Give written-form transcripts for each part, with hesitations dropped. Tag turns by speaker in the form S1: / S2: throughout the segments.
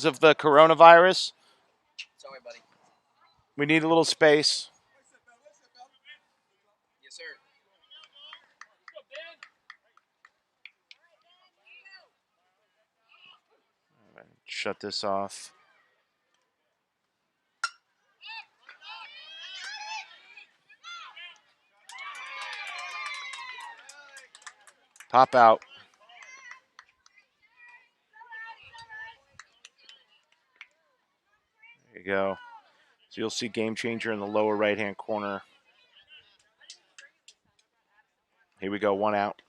S1: of the coronavirus.
S2: Sorry, buddy.
S1: We need a little space.
S2: Yes, sir.
S1: Shut this off. Pop out. There you go. So you'll see Game Changer in the lower right-hand corner. Here we go, 1 out.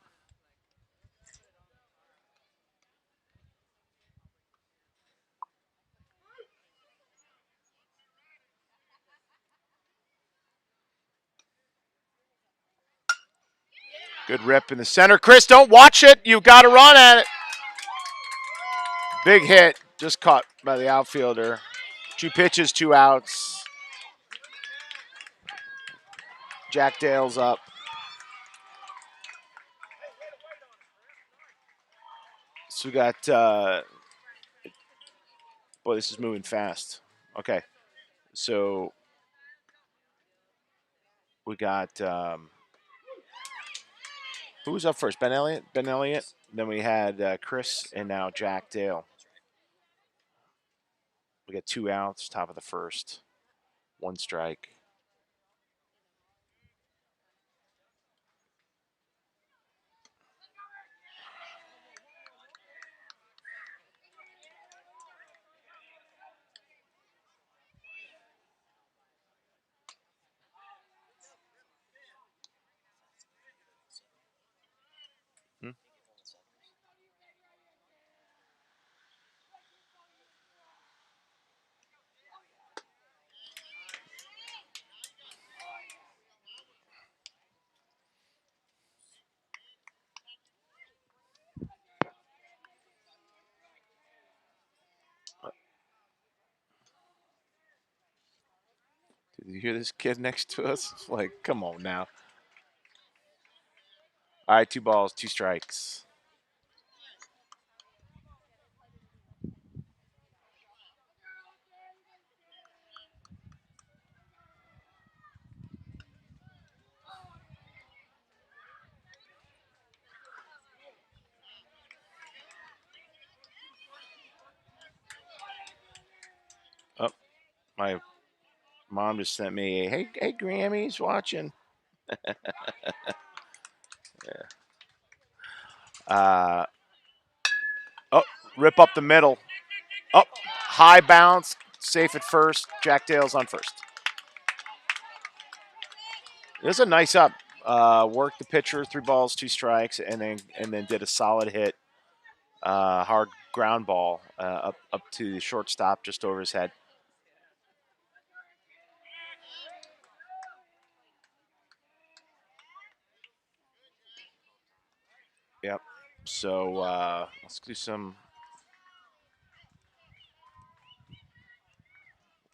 S1: Good rip in the center. Chris, don't watch it. You got to run at it. Big hit. Just caught by the outfielder. 2 pitches, 2 outs. Jack Dale's up. So we got, boy, this is moving fast. Okay. So we got, who was up first? Ben Elliott? Ben Elliott. Then we had Chris and now Jack Dale. We got 2 outs, top of the first. 1 strike. Did you hear this kid next to us? Like, come on now. All right, 2 balls, 2 strikes. Oh, my mom just sent me a, hey, Grammy's watching. Yeah. Oh, rip up the middle. Oh, high bounce, safe at first. Jack Dale's on first. This is a nice up. Worked the pitcher, 3 balls, 2 strikes, and then did a solid hit, hard ground ball up to the shortstop, just over his head. Yep. So let's do some.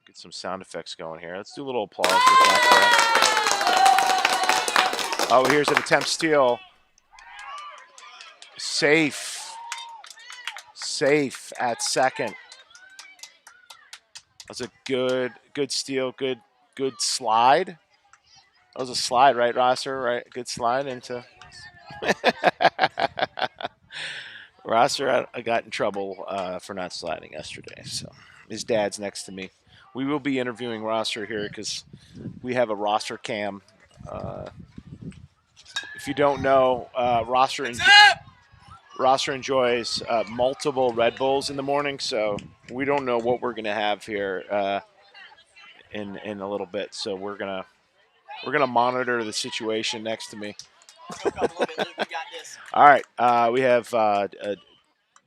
S1: Get some sound effects going here. Let's do a little applause for Jack Dale. Oh, here's an attempt steal. Safe at second. That's a good steal. Good slide. That was a slide, right, Rosser? Right, good slide into. Rosser, I got in trouble for not sliding yesterday. So his dad's next to me. We will be interviewing Rosser here because we have a roster cam. If you don't know, Rosser enjoys multiple Red Bulls in the morning, so we don't know what we're gonna have here in a little bit. So we're gonna monitor the situation next to me. All right, we have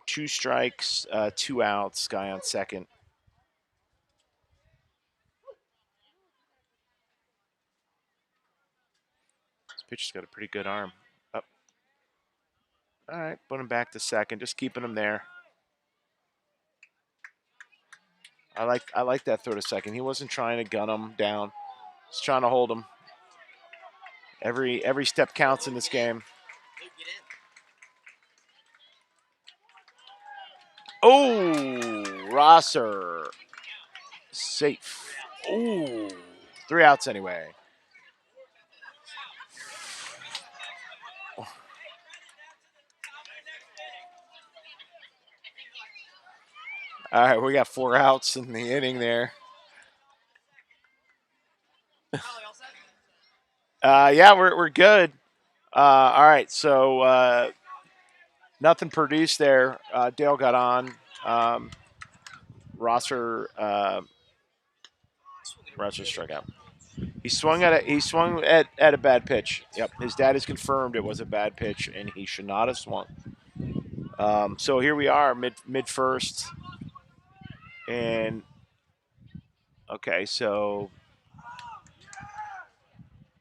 S1: 2 strikes, 2 outs. Guy on second. This pitcher's got a pretty good arm. Up. All right, put him back to second. Just keeping him there. I like that throw to second. He wasn't trying to gun him down. He's trying to hold him. Every step counts in this game. Oh, Rosser. Safe. Ooh. 3 outs anyway. All right, we got 4 outs in the inning there. Yeah, we're good. All right, so nothing produced there. Dale got on. Rosser struck out. He swung at a bad pitch. Yep, his dad has confirmed it was a bad pitch, and he should not have swung. So here we are, mid first, and okay, so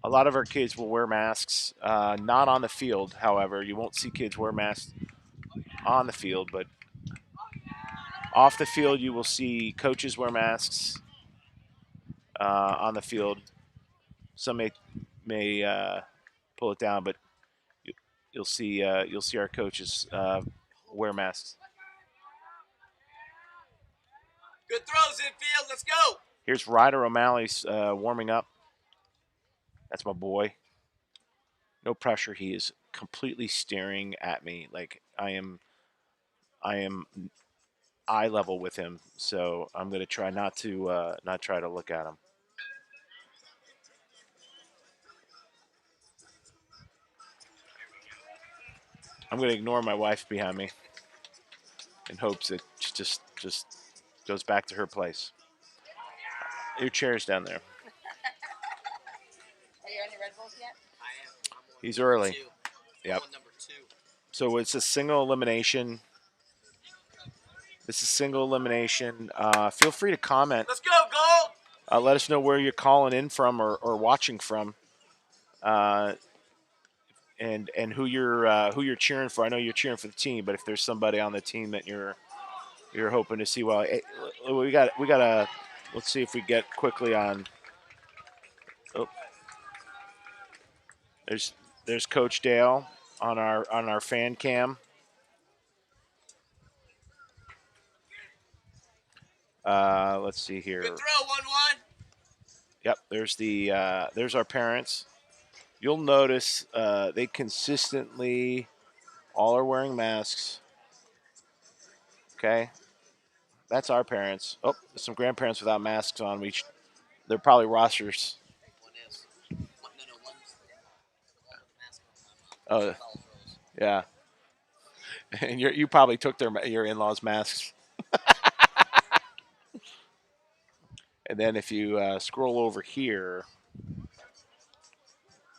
S1: a lot of our kids will wear masks, not on the field. However, you won't see kids wear masks on the field, but off the field, you will see coaches wear masks on the field. Some may pull it down, but you'll see our coaches wear masks.
S2: Good throws infield. Let's go.
S1: Here's Ryder O'Malley's warming up. That's my boy. No pressure. He is completely staring at me like I am eye level with him. So I'm going to try not to look at him. I'm going to ignore my wife behind me in hopes that she just goes back to her place. Your chair's down there.
S2: Are you on your Red Bulls yet? I am.
S1: He's early.
S2: 2.
S1: Yep.
S2: Number 2.
S1: So it's a single elimination. This is single elimination. Feel free to comment.
S2: Let's go, Gold!
S1: Let us know where you're calling in from or watching from, and who you're cheering for. I know you're cheering for the team, but if there's somebody on the team that you're hoping to see, well, we got a. Let's see if we get quickly on. Oh, there's Coach Dale on our fan cam. Let's see here.
S2: Good throw, 1-1.
S1: Yep, there's our parents. You'll notice they consistently all are wearing masks. Okay, that's our parents. Oh, there's some grandparents without masks on. They're probably rosters.
S2: One is. No, one's mask
S1: on. Oh, yeah. And you probably took your in-laws' masks. And then if you scroll over here,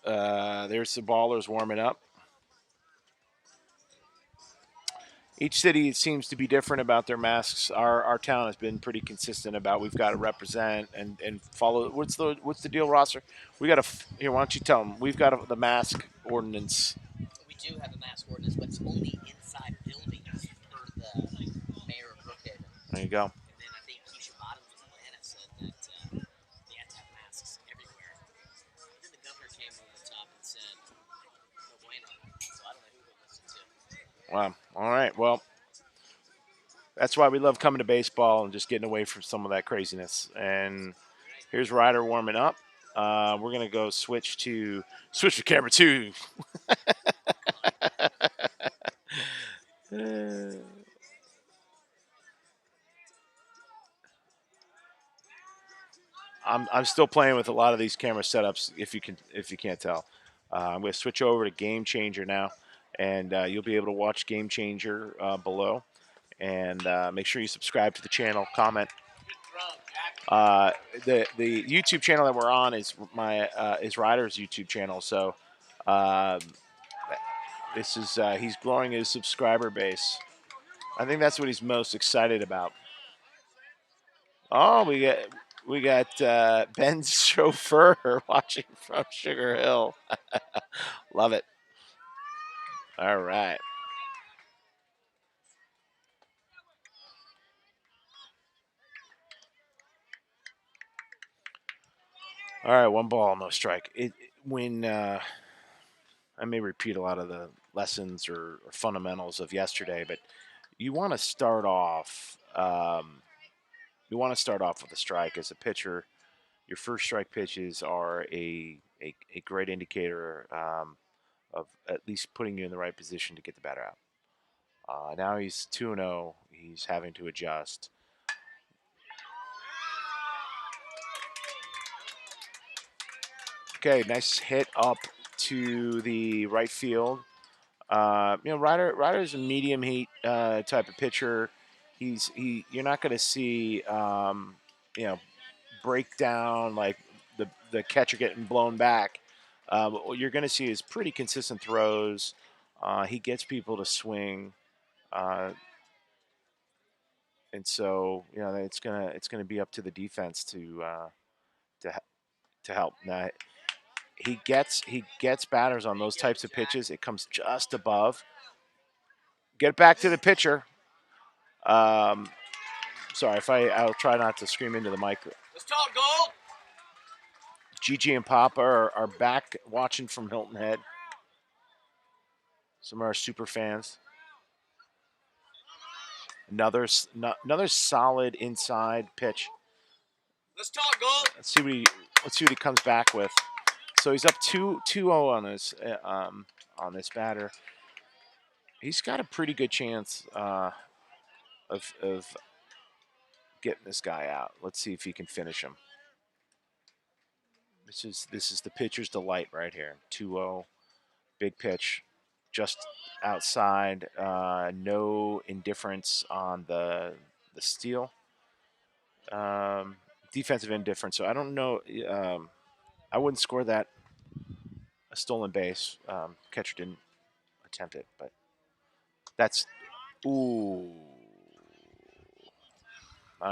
S1: there's the ballers warming up. Each city seems to be different about their masks. Our town has been pretty consistent about we've got to represent and follow. What's the deal, Rosser? We got to here. Why don't you tell them? We've got the mask ordinance.
S2: We do have a mask ordinance, but it's only inside buildings per the mayor of Brookhaven.
S1: There you go.
S2: And then I think Keisha Bottoms of Atlanta said that they had to have masks everywhere. And then the governor came over the top and said, no bueno. So I don't know who to listen to.
S1: Wow. All right. Well, that's why we love coming to baseball and just getting away from some of that craziness. And here's Ryder warming up. We're gonna go switch to camera 2. I'm still playing with a lot of these camera setups. If you can't tell, I'm going to switch over to Game Changer now, and you'll be able to watch Game Changer below. And make sure you subscribe to the channel, comment. The YouTube channel that we're on is is Ryder's YouTube channel. So this is he's growing his subscriber base. I think that's what he's most excited about. Oh, we got Ben's chauffeur watching from Sugar Hill. Love it. All right. All right, 1 ball, no strike. When I may repeat a lot of the lessons or fundamentals of yesterday, but you want to start off Um, you want to start off with a strike as a pitcher. Your first strike pitches are a great indicator of at least putting you in the right position to get the batter out. Now he's 2-0. He's having to adjust. Okay, nice hit up to the right field. Ryder's a medium heat type of pitcher. You're not going to see you know breakdown like the catcher getting blown back. What you're going to see is pretty consistent throws. He gets people to swing, uh, and so it's gonna be up to the defense to to help. Now he gets batters on those types of pitches. It comes just above. Get back to the pitcher. Um, sorry if I'll try not to scream into the mic.
S2: Let's talk, Gold.
S1: Gigi and Papa are back watching from Hilton Head. Some of our super fans. Another solid inside pitch.
S2: Let's talk, Gold.
S1: Let's see what he comes back with. So he's up 2-0 on this batter. He's got a pretty good chance of getting this guy out. Let's see if he can finish him. This is the pitcher's delight right here. 2-0, big pitch, just outside. No indifference on the steal. Defensive indifference. So I don't know. I wouldn't score that a stolen base. Catcher didn't attempt it, but that's ooh.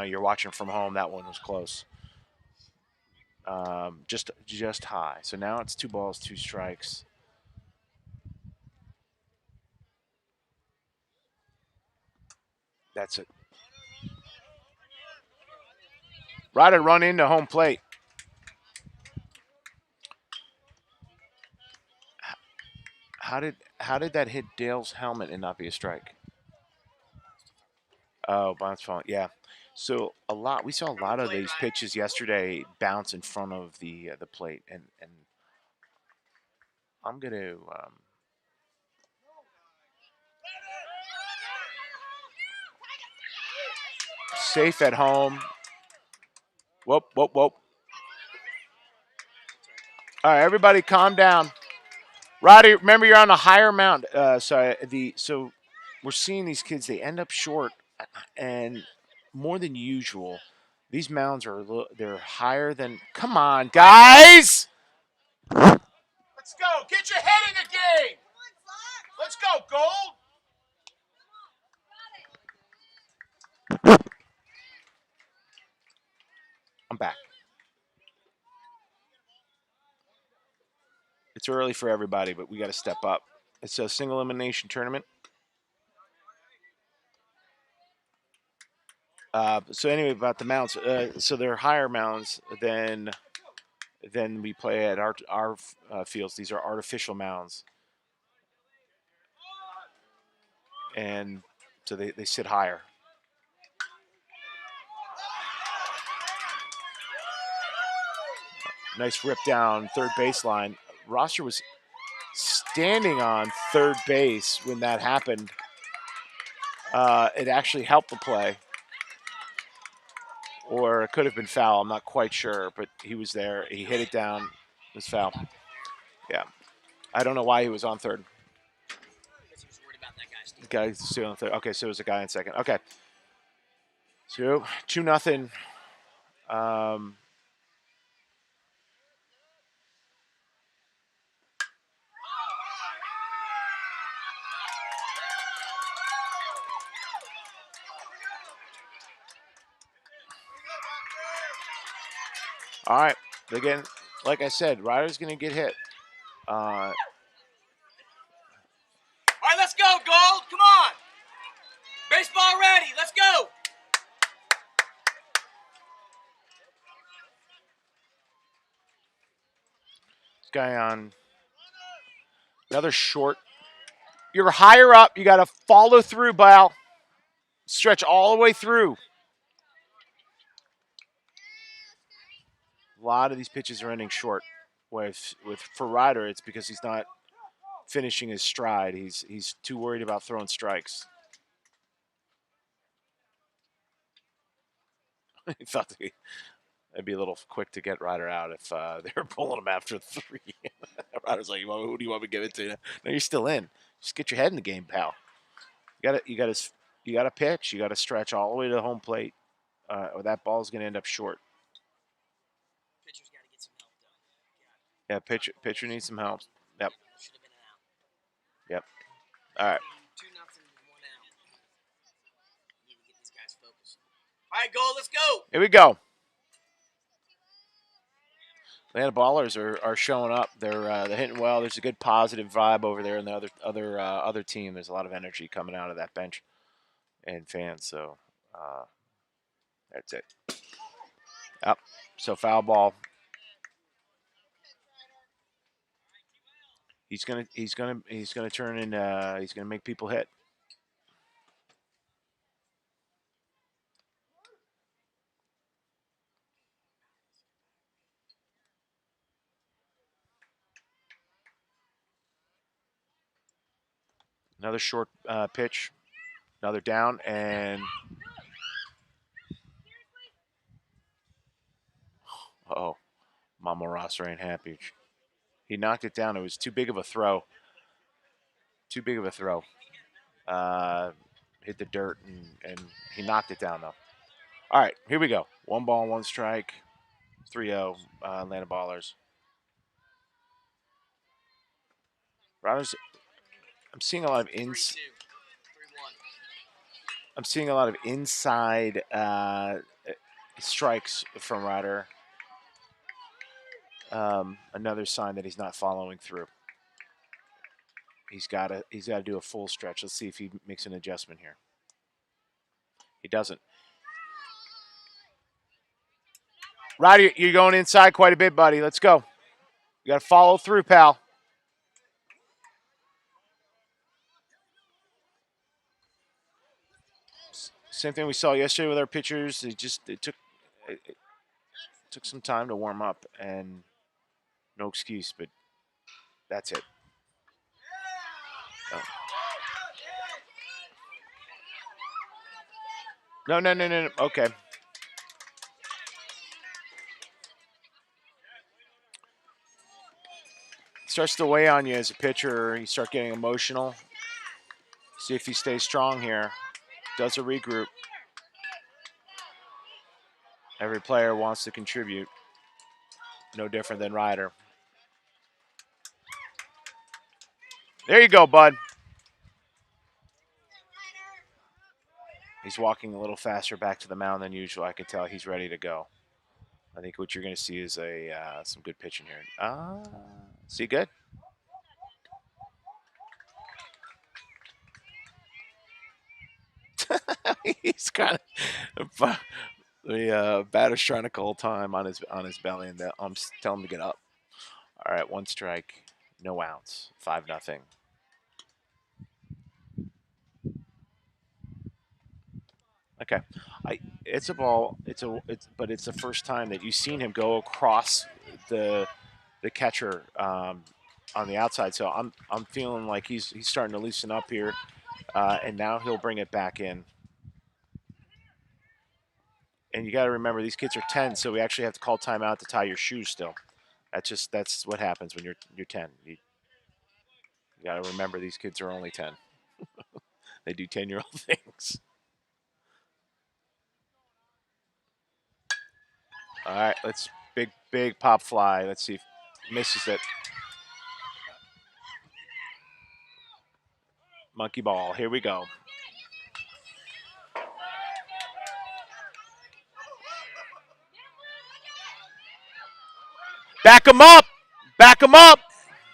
S1: You're watching from home. That one was close. Just high. So now it's 2 balls, 2 strikes. That's it. Ryder run into home plate. How did that hit Dale's helmet and not be a strike? Oh, bounce fault. Yeah. So we saw a lot of these pitches yesterday bounce in front of the plate, and I'm gonna safe at home. Whoop whoop whoop. All right, everybody, calm down. Roddy, remember you're on a higher mound. So we're seeing these kids. They end up short, and more than usual. These mounds they're higher than. Come on, guys. Let's go. Get your head in the game. Let's go, Gold. I'm back. It's early for everybody, but we got to step up. It's a single elimination tournament. So anyway, about the mounds. So they're higher mounds than we play at our fields. These are artificial mounds, and so they sit higher. Nice rip down third baseline. Roster was standing on third base when that happened. It actually helped the play, or it could have been foul. I'm not quite sure, but he was there. He hit it down. It was foul. Yeah. I don't know why he was on third.
S2: He was worried about that guy.
S1: The guy still on third. Okay, so it was a guy in second. Okay. So 2-0. All right. Again, like I said, Ryder's going to get hit.
S2: All right, let's go, Gold. Come on. Baseball ready. Let's go.
S1: This guy on another short. You're higher up. You got to follow through, Bal. Stretch all the way through. A lot of these pitches are ending short. With for Ryder, it's because he's not finishing his stride. He's too worried about throwing strikes. He thought it'd be a little quick to get Ryder out if they were pulling him after 3. Ryder's like, "Who do you want me to give it to?" No, you're still in. Just get your head in the game, pal. You got to pitch. You got to stretch all the way to the home plate, or that ball's going to end up short.
S2: Pitcher's got to get some help, though.
S1: Yeah, pitcher needs some help. Yep.
S2: Should have been an out.
S1: Yep. All right.
S2: 2-0, 1 out. Need to get these guys focused. All right, goal. Let's go.
S1: Here we go. Atlanta Ballers are showing up. They're hitting well. There's a good positive vibe over there in the other team. There's a lot of energy coming out of that bench and fans. So that's it. Yep. So foul ball. He's gonna turn and he's gonna make people hit. Another short pitch, another down, and Mama Rossa ain't happy. He knocked it down. It was too big of a throw. Too big of a throw. Hit the dirt, and he knocked it down, though. All right, here we go. 1 ball, 1 strike, 3-0, Atlanta Ballers. Riders, I'm seeing a lot of I'm seeing a lot of inside strikes from Ryder. Another sign that he's not following through. He's got to do a full stretch. Let's see if he makes an adjustment here. He doesn't. Ryder, you're going inside quite a bit, buddy. Let's go. You got to follow through, pal. Same thing we saw yesterday with our pitchers. It took some time to warm up, and no excuse, but that's it. Oh. No. Okay. Starts to weigh on you as a pitcher. You start getting emotional. See if he stays strong here. Does a regroup. Every player wants to contribute. No different than Ryder. There you go, bud. He's walking a little faster back to the mound than usual. I can tell he's ready to go. I think what you're going to see is some good pitching here. See good? He's kind of the batter's trying to call time on his belly, and I'm telling him to get up. All right, 1 strike, no outs, 5-0. Okay, it's a ball. But it's the first time that you've seen him go across the catcher on the outside. So I'm feeling like he's starting to loosen up here, and now he'll bring it back in. And you got to remember these kids are 10, so we actually have to call timeout to tie your shoes. Still, that's what happens when you're 10. You got to remember these kids are only 10. They do 10-year-old things. All right, let's big pop fly. Let's see if misses it. Monkey ball. Here we go. Back him up. Back him up.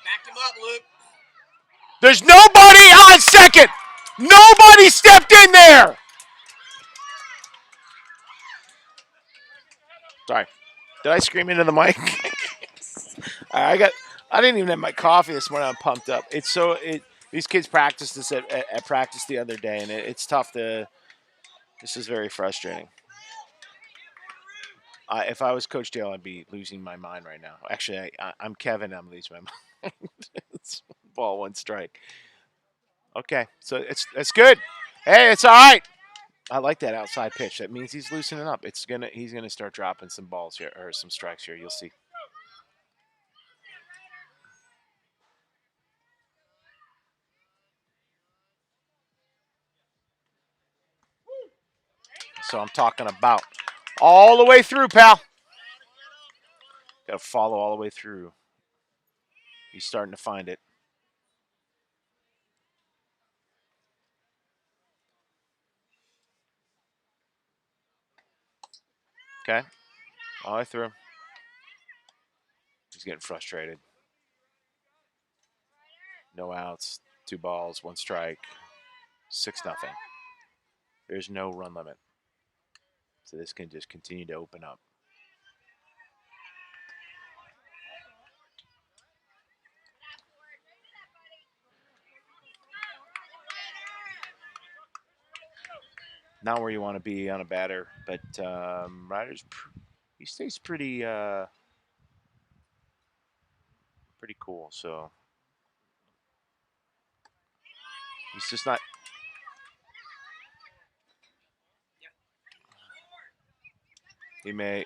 S2: Back him up, Luke.
S1: There's nobody on second. Nobody stepped in there. Sorry. Did I scream into the mic? I didn't even have my coffee this morning. I'm pumped up. These kids practiced this at practice the other day, and it's tough to This is very frustrating. If I was Coach Dale, I'd be losing my mind right now. Actually, I'm Kevin. I'm losing my mind. It's ball one strike. Okay, so it's good. Hey, it's all right. I like that outside pitch. That means he's loosening up. He's gonna start dropping some balls here or some strikes here. You'll see. So I'm talking about all the way through, pal. Got to follow all the way through. He's starting to find it. Okay, all the way through. He's getting frustrated. No outs, 2 balls, 1 strike, 6-0. There's no run limit. So this can just continue to open up. Not where you want to be on a batter, but Ryder's he stays pretty pretty cool. So he's just not. He may.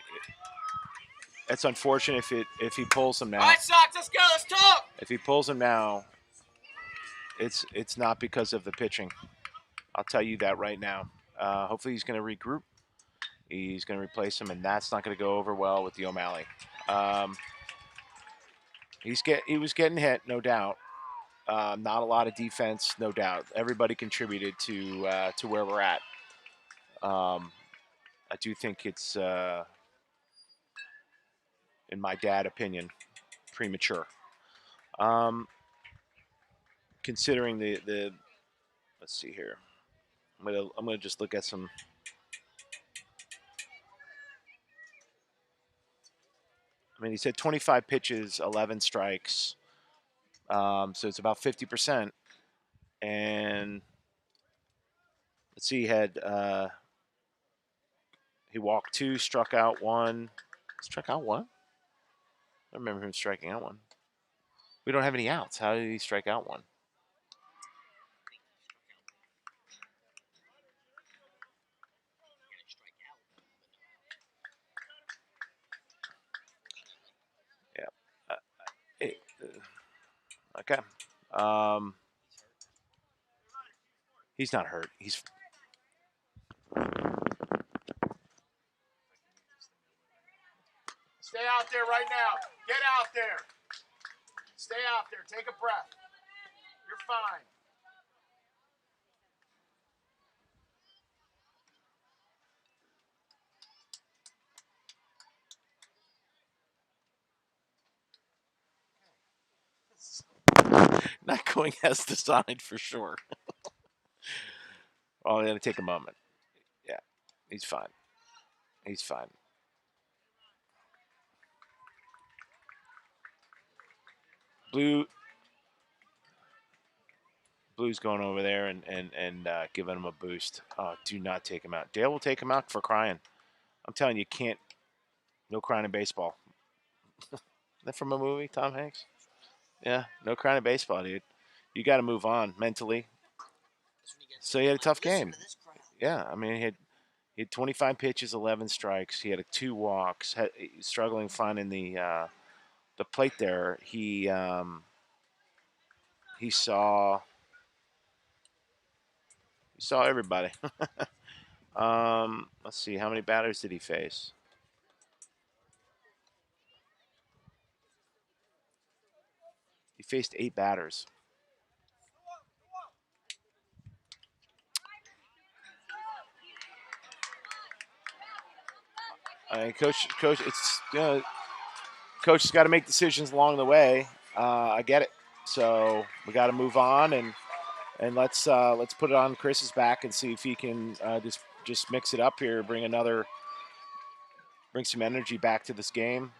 S1: It's unfortunate if he pulls him now.
S2: All right, Sox, let's go. Let's talk.
S1: If he pulls him now, it's not because of the pitching. I'll tell you that right now. Hopefully he's going to regroup. He's going to replace him, and that's not going to go over well with the O'Malley. He was getting hit, no doubt. Not a lot of defense, no doubt. Everybody contributed to where we're at. I do think it's, in my dad opinion, premature. Considering the let's see here. I'm gonna just look at some. I mean, he said 25 pitches, 11 strikes. So it's about 50%. And let's see, he walked 2, struck out 1. Struck out 1? I remember him striking out 1. We don't have any outs. How did he strike out 1? Yeah. Okay. He's not hurt. He's stay out there right now. Get out there. Stay out there. Take a breath. You're fine. Not going as designed for sure. Oh, going to take a moment. Yeah, he's fine. He's fine. Blue's going over there and giving him a boost. Oh, do not take him out. Dale will take him out for crying. I'm telling you, can't. No crying in baseball. Is that from a movie, Tom Hanks? Yeah, no crying in baseball, dude. You got to move on mentally. So he had a tough game. Yeah, I mean, he had 25 pitches, 11 strikes. He had 2 walks. Struggling finding the plate there. He saw everybody. Let's see, how many batters did he face? He faced 8 batters. Coach, it's coach has got to make decisions along the way. I get it. So we got to move on and let's put it on Chris's back and see if he can just mix it up here, bring some energy back to this game.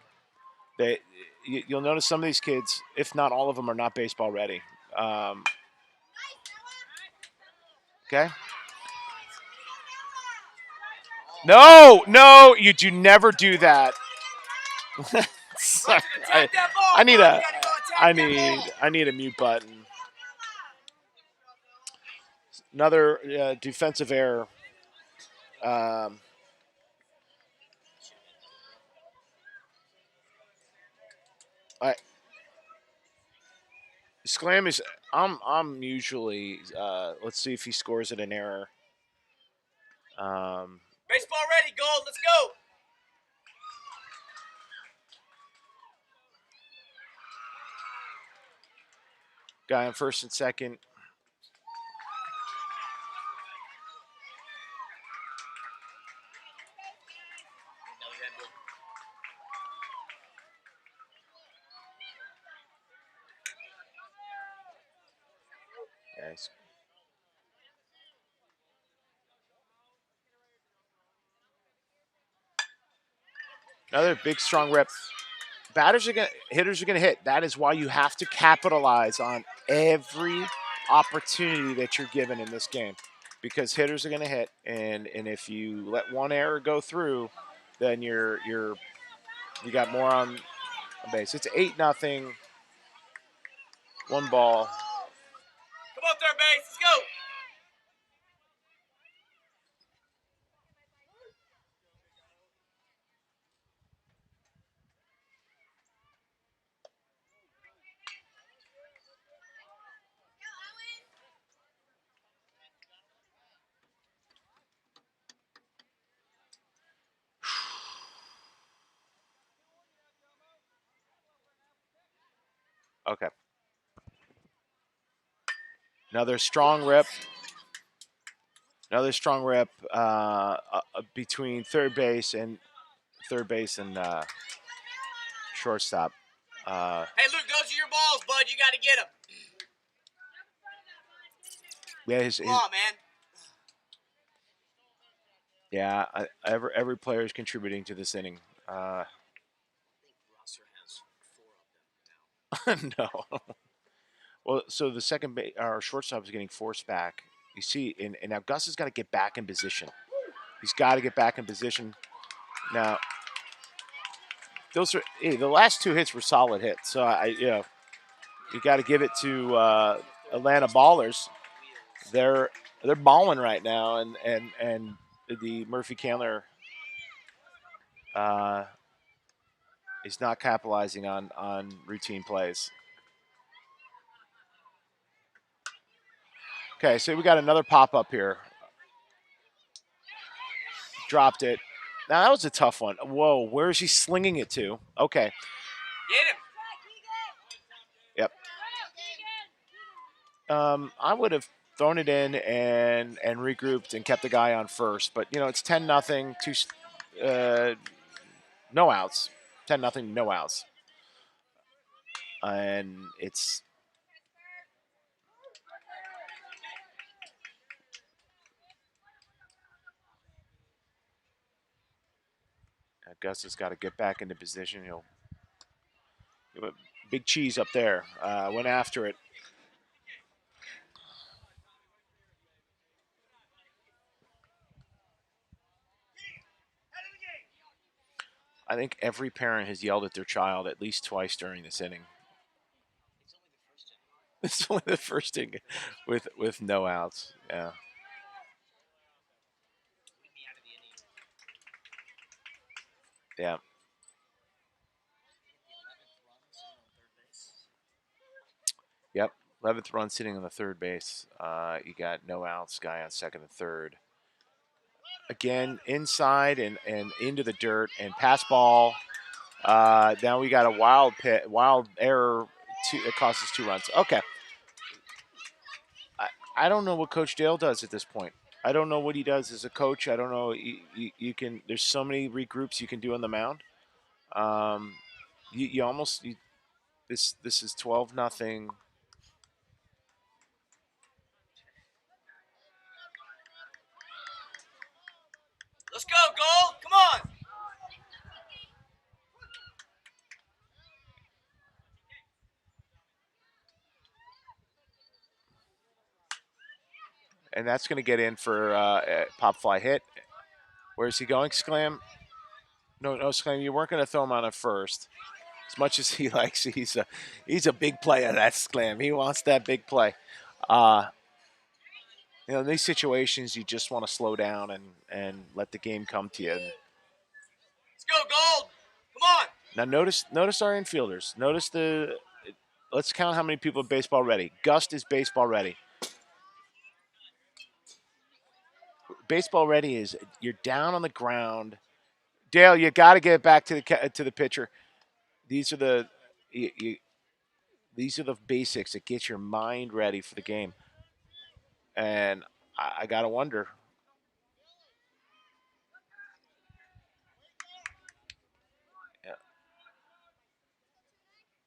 S1: You'll notice some of these kids, if not all of them, are not baseball ready. Okay. No, no, you do never do that. I, I need a I need a mute button. Another defensive error. Um, I Sclam is. I'm usually. Let's see if he scores at an error. Um,
S2: Baseball ready, Gold. Let's go.
S1: Guy on first and second. Nice. Another big strong rep. Hitters are gonna hit. That is why you have to capitalize on every opportunity that you're given in this game, because hitters are gonna hit, and if you let one error go through, then you got more on base. It's 8-0, one ball.
S2: Come on, third base. Let's go.
S1: Okay. Another strong rip. Another strong rip between third base and shortstop.
S2: Hey, Luke, those are your balls, bud. You got to get them.
S1: Yeah,
S2: Come on, man.
S1: Yeah, every player is contributing to this inning.
S2: I think Rosser has 4 of them now.
S1: No. Well, so the our shortstop is getting forced back. You see, and now Gus has got to get back in position. He's got to get back in position. Now, the last 2 hits were solid hits. So you got to give it to Atlanta Ballers. They're balling right now, and the Murphey Candler uh, is not capitalizing on routine plays. Okay, so we got another pop up here. Dropped it. Now that was a tough one. Whoa, where is he slinging it to? Okay.
S2: Get him.
S1: Yep. I would have thrown it in and regrouped and kept the guy on first, but it's 10-0, no outs, 10-0, no outs, and it's Gus has got to get back into position. Big cheese up there. Went after it. I think every parent has yelled at their child at least twice during this inning. It's only the first inning with no outs. Yeah. Yeah. Yep. 11th run sitting on the third base. You got no outs, guy on second and third. Again, inside and into the dirt and pass ball. Now we got a wild error. It costs us 2 runs. Okay. I don't know what Coach Dale does at this point. I don't know what he does as a coach. I don't know. You can. There's so many regroups you can do on the mound. Um, you almost this is 12-0.
S2: Let's go, Gold. Come on.
S1: And that's going to get in for a pop fly hit. Where's he going, Sclam? No, no, Sclam. You weren't going to throw him on at first. As much as he likes, he's a big player. That Sclam. He wants that big play. Uh, in these situations, you just want to slow down and let the game come to you.
S2: Let's go, Gold. Come on.
S1: Now notice our infielders. Notice the. Let's count how many people are baseball ready. Gust is baseball ready. Baseball ready is you're down on the ground. Dale, you got to get it back to the pitcher. These are you, these are the basics that get your mind ready for the game. And I got to wonder. Yeah,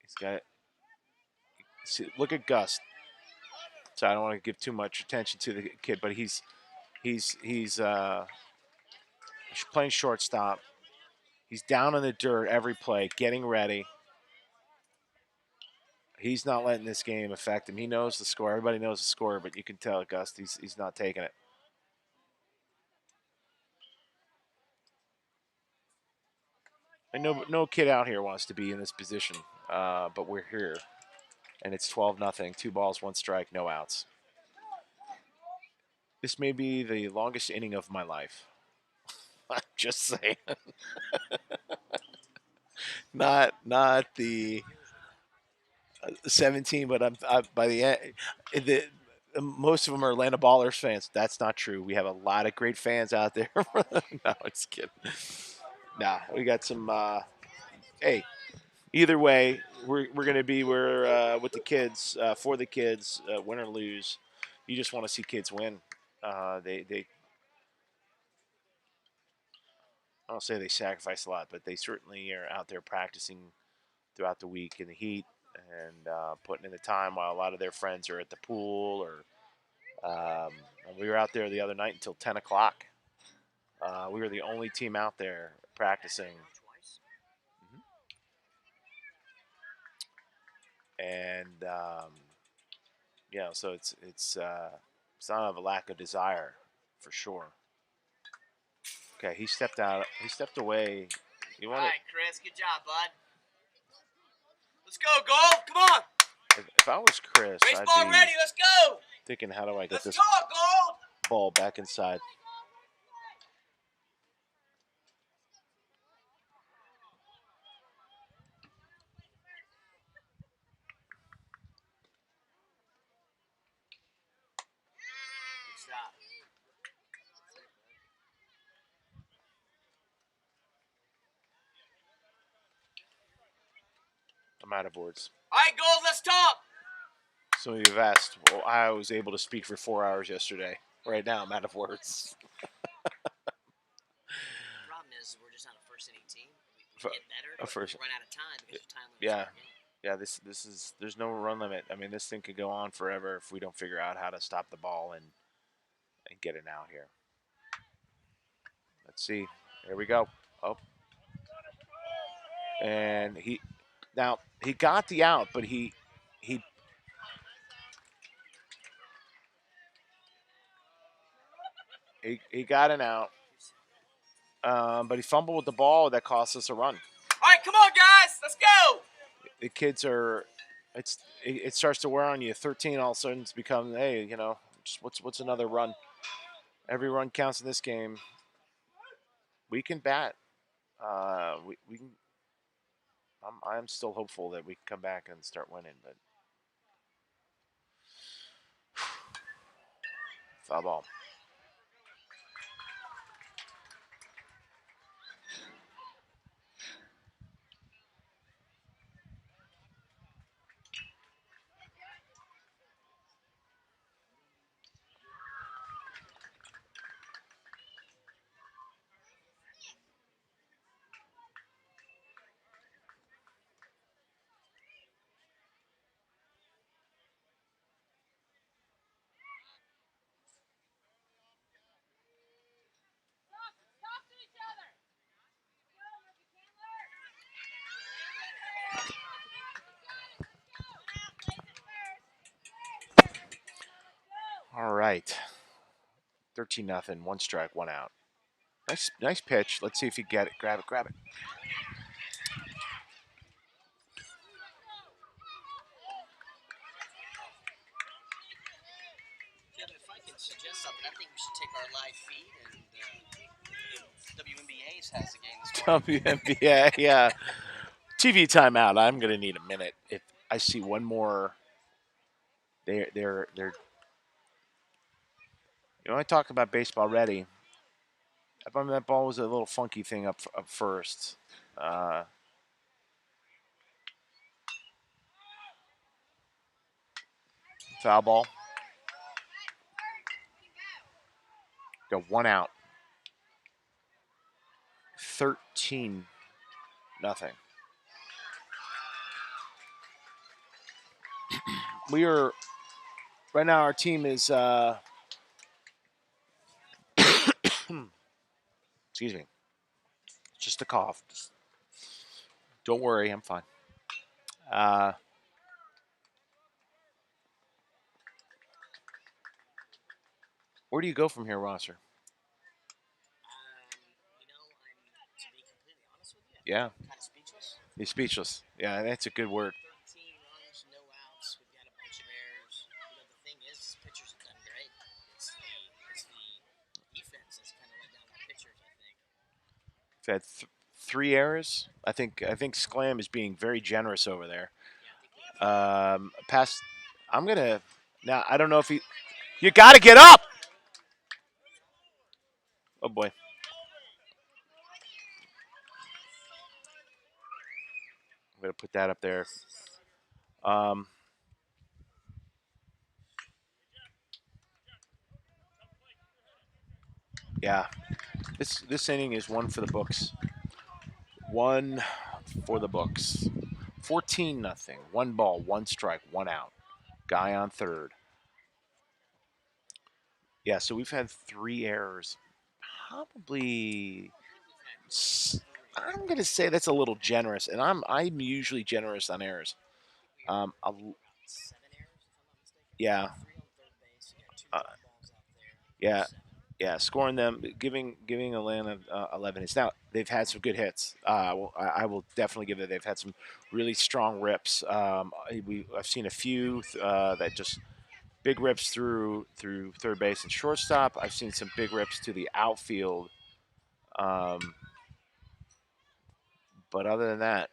S1: he's got. See, look at Gus. So I don't want to give too much attention to the kid, but he's playing shortstop. He's down in the dirt every play, getting ready. He's not letting this game affect him. He knows the score. Everybody knows the score, but you can tell Gus he's not taking it. And no kid out here wants to be in this position, but we're here, and it's 12-0. 2 balls, 1 strike, no outs. This may be the longest inning of my life. I'm just saying. Not the 17, but by the end, the most of them are Atlanta Ballers fans. That's not true. We have a lot of great fans out there. No, just kidding. Nah, we got some. Hey, either way, we're gonna be with the kids for the kids, win or lose. You just want to see kids win. They I don't say they sacrifice a lot, but they certainly are out there practicing throughout the week in the heat and putting in the time while a lot of their friends are at the pool or. And we were out there the other night until 10 o'clock. We were the only team out there practicing. And so it's not of a lack of desire, for sure. Okay, he stepped out. He stepped away. You
S2: All
S1: want
S2: right, Chris. Good job, bud. Let's go, Gold. Come on.
S1: If I was Chris,
S2: Baseball
S1: I'd be
S2: ready. Let's go.
S1: thinking, how do I get
S2: Let's
S1: this
S2: go, Gold.
S1: ball back inside?
S2: Good stop.
S1: I'm out of words.
S2: All right, Gold. Let's talk.
S1: Some of you have asked. Well, I was able to speak for 4 hours yesterday. Right now, I'm out of words.
S2: The problem is we're just not a first inning team. We get better, but
S1: first,
S2: we run out of time because of time limits.
S1: yeah. Yeah, this is there's no run limit. I mean, this thing could go on forever if we don't figure out how to stop the ball and get it out here. Let's see. Here we go. Oh, and he got the out, but he he got an out, but he fumbled with the ball that cost us a run.
S2: All right, come on, guys. Let's go.
S1: The kids are. It starts to wear on you. 13 all of a sudden it's become, hey, just what's another run? Every run counts in this game. We can bat. We can. I'm still hopeful that we can come back and start winning, but foul ball. All right. 13-0, 1 strike, 1 out. Nice pitch. Let's see if you get it. Grab it. Grab it.
S2: Kevin, if I can suggest something, I think we should take our live feed and WNBA's has the game this morning.
S1: WNBA, yeah. TV timeout. I'm gonna need a minute. If I see one more, they're. I talk about baseball already. I mean, that ball was a little funky thing up first. Uh, Foul ball. Got one out. 13 nothing. We are right now. Our team is. Excuse me. Just a cough. Don't worry, I'm fine. Uh, where do you go from here, Rosser?
S2: I'm, to be completely honest with you,
S1: Yeah,
S2: I'm kind of speechless.
S1: he's speechless. Yeah, that's a good word.
S2: 13 runs, no outs. We've got a bunch of errors. The thing is, pitchers have done great. It's the defense that's kind of let down our pitchers, I think.
S1: We've had 3 errors. I think Sclam is being very generous over there.
S2: Yeah, I think we have.
S1: Past. I'm gonna. Now I don't know if he. You got to get up. Oh boy. I'm gonna put that up there. Um, yeah, this inning is one for the books. One for the books. 14 nothing. One ball, one strike, one out. Guy on third. Yeah, so we've had 3 errors. Probably. I'm gonna say that's a little generous, and I'm usually generous on errors.
S2: We are,
S1: Um, a,
S2: 7 errors, if I'm not mistaken.
S1: yeah,
S2: 3 on third base. You got 2
S1: uh,
S2: ground balls out there.
S1: yeah,
S2: 7.
S1: yeah. Scoring them, giving Atlanta 11 hits. Now they've had some good hits. I will definitely give it. They've had some really strong rips. I've seen a few that just big rips through third base and shortstop. I've seen some big rips to the outfield. Um, but other than that,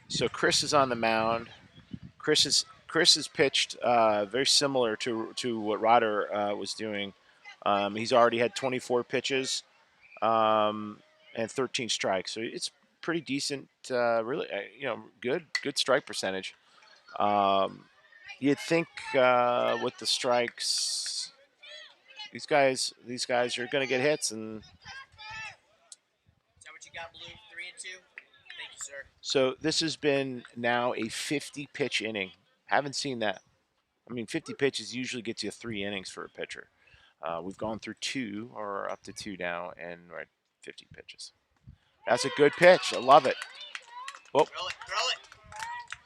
S1: so Chris is on the mound. Chris has pitched very similar to what Ryder was doing. He's already had 24 pitches um, and 13 strikes, so it's pretty decent. Really, good strike percentage. Um, you'd think with the strikes, these guys are going to get hits, and
S2: Is that what you got, Blue? 3 and 2? Thank you, sir.
S1: so this has been now a 50 pitch inning. Haven't seen that. I mean, 50 pitches usually gets you 3 innings for a pitcher. We've gone through 2 or up to 2 now, and we're at 50 pitches. That's a good pitch. I love it. Oh,
S2: Throw it,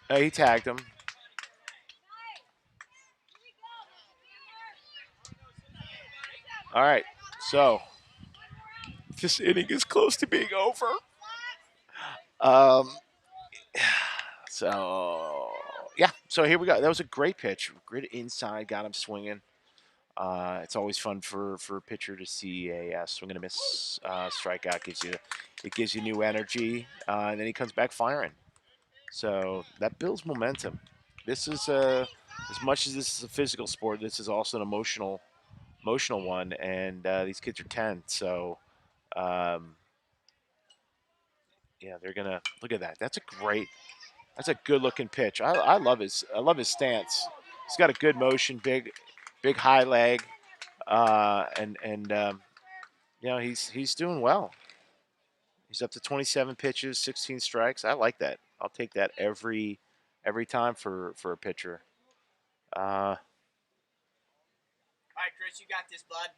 S2: throw it.
S1: he tagged him. All right, so this inning is close to being over. Um, so yeah, so here we go. That was a great pitch. Great inside, got him swinging. It's always fun for a pitcher to see a swing and a miss strikeout. Gives you new energy, and then he comes back firing. So that builds momentum. This is as much as this is a physical sport, this is also an emotional one, and these kids are 10. So um, yeah, they're gonna look at that. That's a good looking pitch. I love his stance. He's got a good motion, big high leg, and he's doing well. He's up to 27 pitches, 16 strikes. I like that. I'll take that every time for a pitcher. Uh,
S2: All right, Chris, you got this, bud.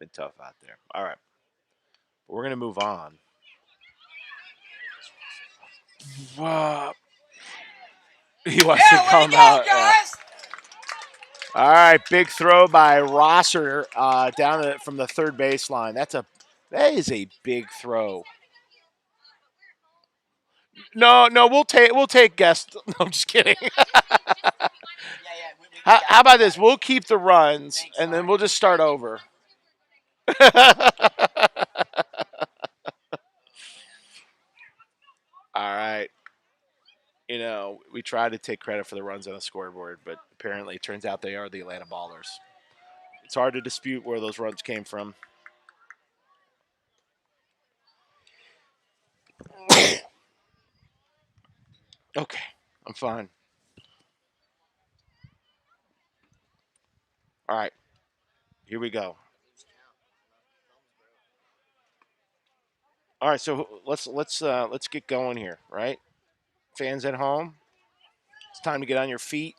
S1: Been tough out there. All right, we're gonna move on. Wow. He wants to come out. All right, big throw by Rosser from the third baseline. That is a big throw. No, no, we'll take guests. No, I'm just kidding. How about this? We'll keep the runs and then we'll just start over. All right. We try to take credit for the runs on the scoreboard, but apparently it turns out they are the Atlanta Ballers. It's hard to dispute where those runs came from. Okay, I'm fine. All right, here we go. All right, so let's get going here, right? Fans at home, it's time to get on your feet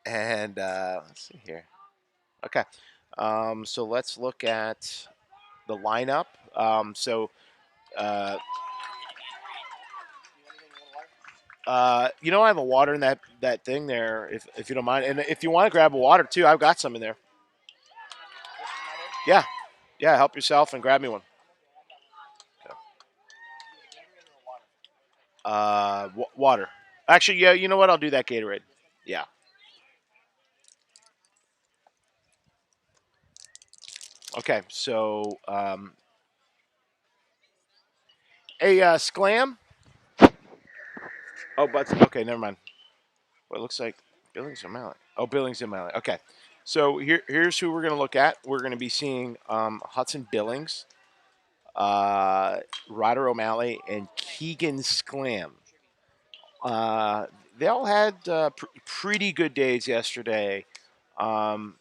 S1: and let's see here. Okay, so let's look at the lineup. Uh, I have a water in that thing there, if you don't mind, and if you want to grab a water too, I've got some in there. Yeah, yeah. Help yourself and grab me one. Water. Actually, yeah. You know what? I'll do that Gatorade. Yeah. Okay. So, hey, Sclam. Oh, but okay. Never mind. Well, it looks like Billings O'Malley. Oh, Billings O'Malley. Okay. So here's who we're going to look at. We're going to be seeing Hudson Billings, Ryder O'Malley, and Keegan Sclam. Uh, they all had pretty good days yesterday. Um,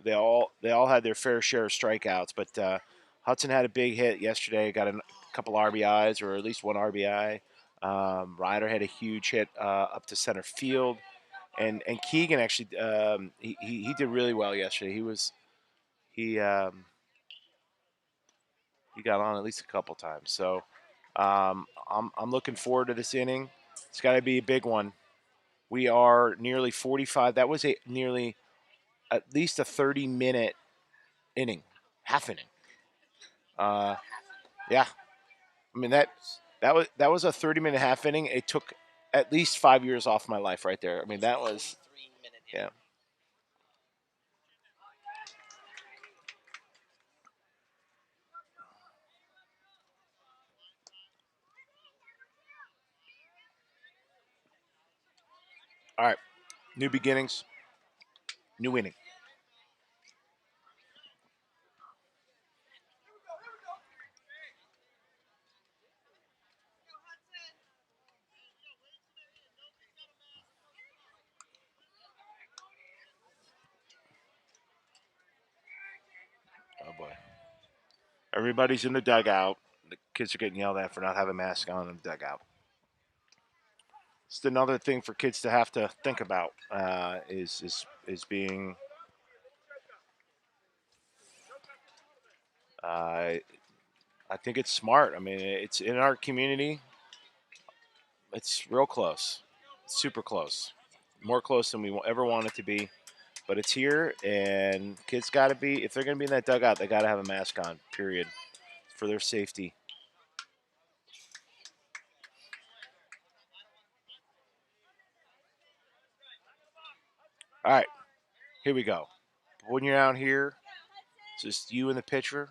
S1: they all had their fair share of strikeouts, but Hudson had a big hit yesterday. Got a couple RBIs, or at least one RBI. Ryder had a huge hit up to center field, and Keegan actually he did really well yesterday. He he got on at least a couple times. So I'm looking forward to this inning. It's got to be a big one. We are nearly 45. That was a nearly at least a 30-minute inning, half inning. Uh, yeah, I mean that was a 30-minute half inning. It took at least 5 years off my life right there. I mean that was yeah. All right, new beginnings, new inning. Oh boy, everybody's in the dugout. The kids are getting yelled at for not having masks on in the dugout. It's another thing for kids to have to think about is being. Uh, I think it's smart. I mean, it's in our community. It's real close, super close, more close than we ever want it to be. But it's here, and kids got to be. If they're going to be in that dugout, they got to have a mask on. Period, for their safety. All right, here we go. When you're out here, it's just you and the pitcher.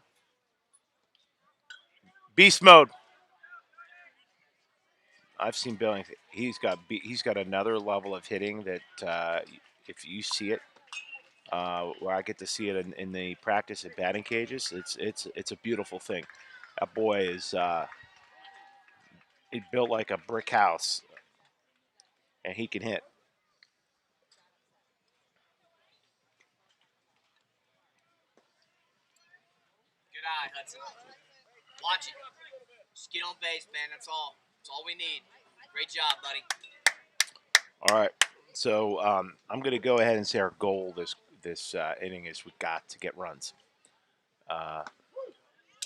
S1: Beast mode. I've seen Billings. He's got another level of hitting that if you see it, where I get to see it in the practice at batting cages, it's a beautiful thing. That boy is he built like a brick house, and he can hit.
S2: Good eye, Hudson. Watch it. Just get on base, man. That's all. That's all we need. Great job, buddy.
S1: All right, so I'm going to go ahead and say our goal this inning is we got to get runs.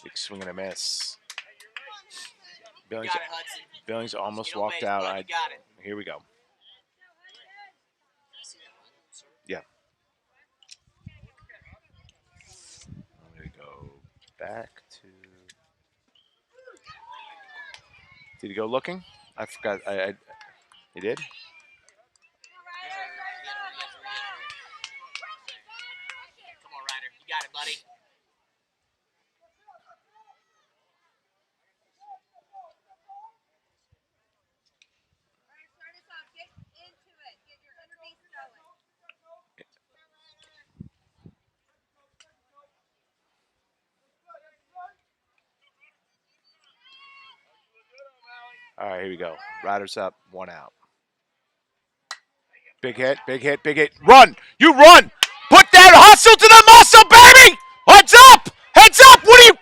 S1: Big swing and a miss.
S2: You
S1: Billings,
S2: got it, Hudson.
S1: Billings almost
S2: Steal
S1: walked
S2: base,
S1: out.
S2: bud. You got it.
S1: Here we go. Yeah. I'm going to go back to. Did he go looking? I forgot. He did?
S2: Come on, Ryder. You got it, buddy.
S1: All right, here we go. Riders up, 1 out. Big hit, big hit, big hit. Run! You run! Put that hustle to the muscle, baby! Heads up! Heads up! What are you?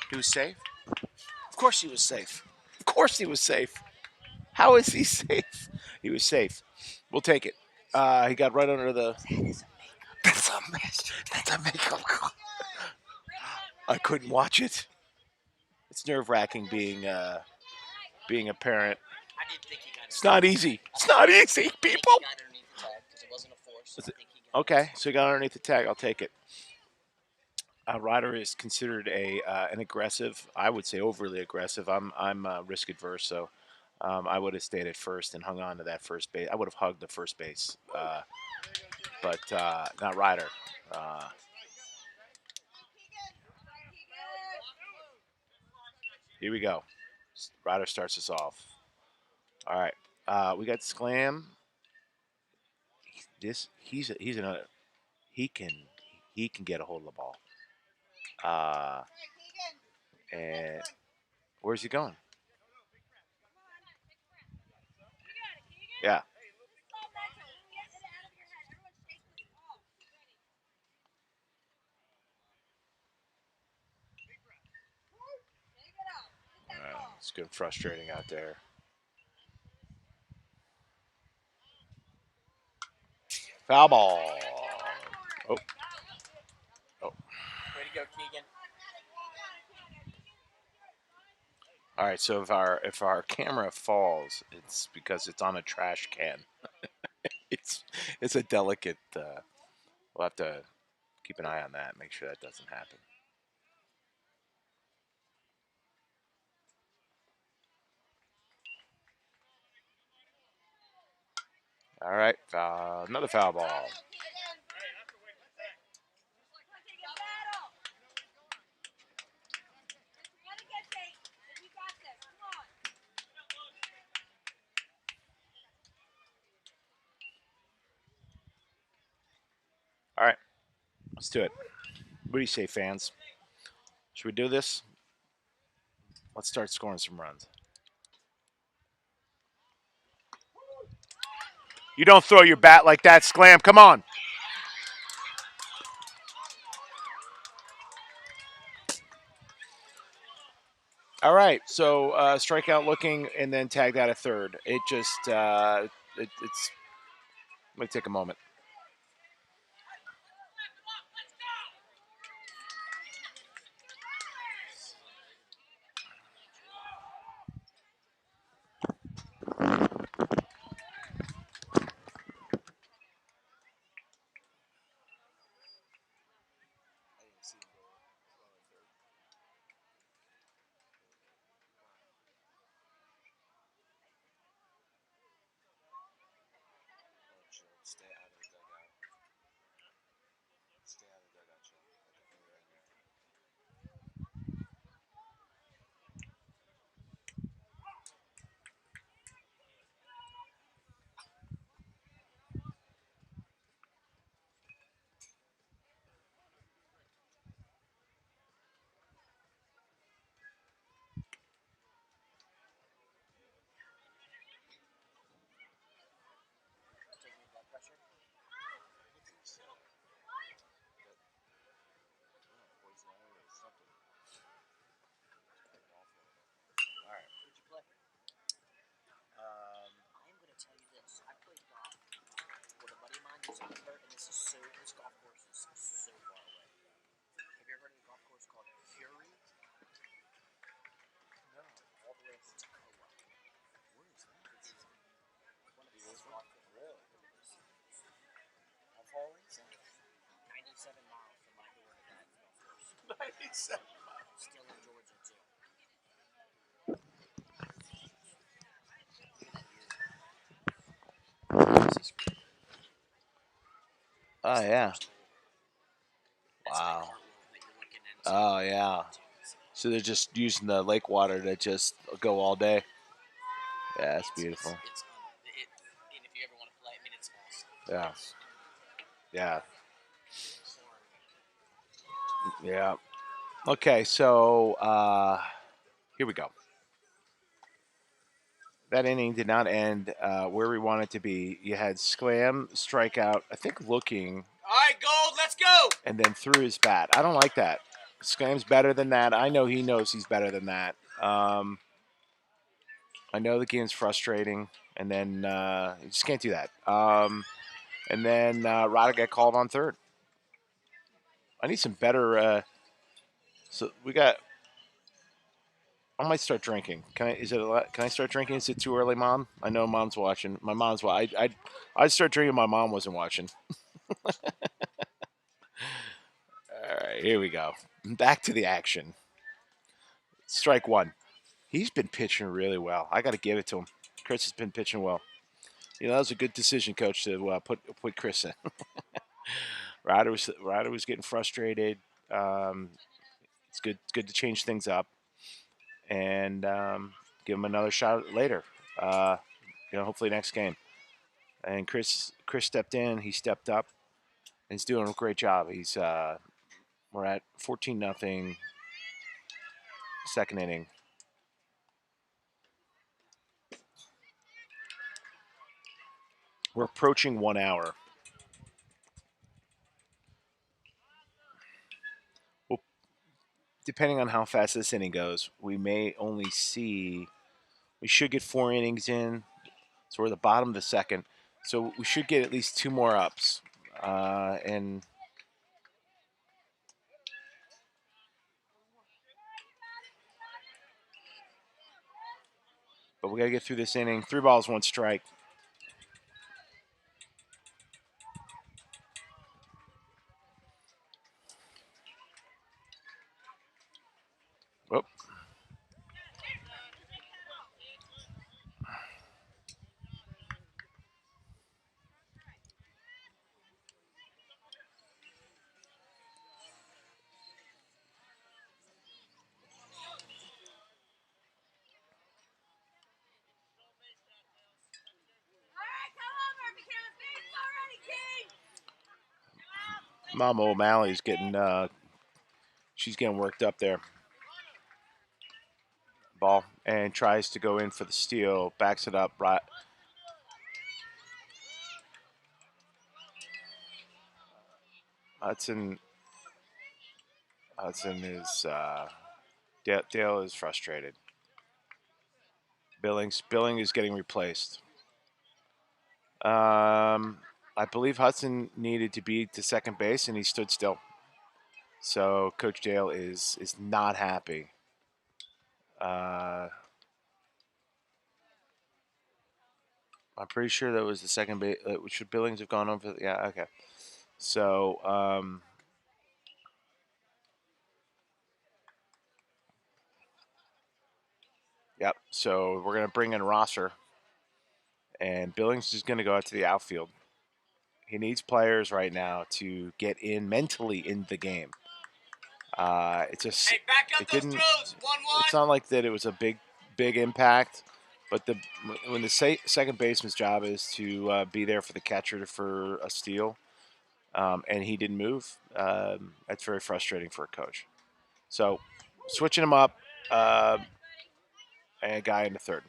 S1: He was safe? Of course he was safe. Of course he was safe. How is he safe? He was safe. We'll take it. He got right under the. That's a makeup call. I couldn't watch it. It's nerve wracking being a parent.
S2: I did think he got it.
S1: It's not easy. It's not easy, people.
S2: He got underneath the tag because it wasn't a force. So
S1: Okay, so he got underneath the tag. I'll take it. Ryder is considered an aggressive. I would say overly aggressive. I'm risk adverse, so I would have stayed at first and hung on to that first base. I would have hugged the first base, but not Ryder. Here we go. Ryder starts us off. All right, we got Slam. He's another. He can get a hold of the ball. And where's he going? Yeah. It's getting frustrating out there. Foul ball. Oh. Oh.
S2: Way to go, Keegan.
S1: All right. So if our camera falls, it's because it's on a trash can. it's a delicate. We'll have to keep an eye on that. Make sure that doesn't happen. All right. Another foul ball. All right. Let's do it. What do you say, fans? Should we do this? Let's start scoring some runs. You don't throw your bat like that, Sclam. Come on. All right. So strikeout looking and then tagged out a third. It just it's. Let me take a moment.
S2: Taking blood pressure. Still in Georgia too.
S1: Oh yeah.
S2: That's that
S1: Wow.
S2: cartwheel that you're looking into.
S1: Oh yeah. So they're just using the lake water to just go all day. Yeah, that's beautiful.
S2: And if you ever want to play, I mean, it's awesome.
S1: Yeah. Yeah.
S2: Hard.
S1: Yeah. Okay, so here we go. That inning did not end where we wanted to be. You had Sclam strikeout, I think looking,
S2: All right, Gold, let's go.
S1: and then threw his bat. I don't like that. Sclam's better than that. I know he knows he's better than that. I know the game's frustrating, and then you just can't do that. And then Rada got called on third. I need some better. So we got. I might start drinking. Can I? Is it? Can I start drinking? Is it too early, Mom? I know Mom's watching. My mom's. I'd start drinking. My mom wasn't watching. All right, here we go. Back to the action. Strike one. He's been pitching really well. I got to give it to him. Chris has been pitching well. You know, that was a good decision, Coach, to put Chris in. Ryder was getting frustrated. Um, it's good to change things up and give him another shot later. Uh, hopefully next game. And Chris stepped in. He stepped up, and he's doing a great job. We're at 14-0, second inning. We're approaching 1 hour. Well, depending on how fast this inning goes, we may only see. We should get 4 innings in, so we're at the bottom of the second. So we should get at least 2 more ups, and but we got to get through this inning. 3 balls, 1 strike. Whoop. Mama O'Malley's getting she's getting worked up there. Ball and tries to go in for the steal, backs it up. Right. Hudson Hudson is Dale is frustrated. Billing is getting replaced. I believe Hudson needed to be to second base and he stood still. So Coach Dale is not happy. Uh, I'm pretty sure that was the second base. Should Billings have gone over? Yeah, okay. So, yep. So we're gonna bring in Rosser, and Billings is gonna go out to the outfield. He needs players right now to get in mentally in the game. It's just
S2: Hey, back up
S1: it
S2: those
S1: didn't.
S2: throws. 1-1.
S1: It's not like that. It was a big impact, but when the second baseman's job is to be there for the catcher for a steal, and he didn't move, that's very frustrating for a coach. So switching him up, uh, and a guy in the third.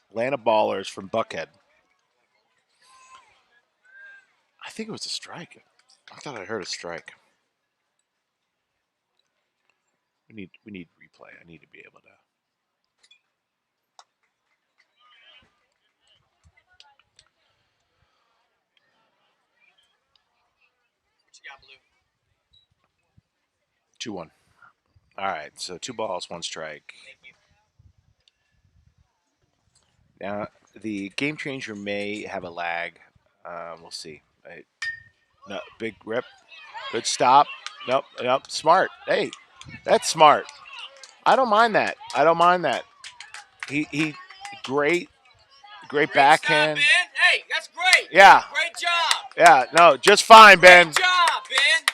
S1: Atlanta Ballers from Buckhead. I think it was a strike. I thought I heard a strike. We need replay. I need to be able to.
S2: What you got, Blue?
S1: 2-1. All right, so 2 balls, 1 strike.
S2: Thank you.
S1: Now the game changer may have a lag. We'll see. No, big rip. Good stop. Nope. Nope. Smart. Hey, that's smart. I don't mind that. I don't mind that. He great great
S2: Great stop,
S1: backhand.
S2: Ben. Hey, that's great.
S1: Yeah.
S2: Great job.
S1: Yeah. No, just fine, Ben.
S2: Great job, Ben.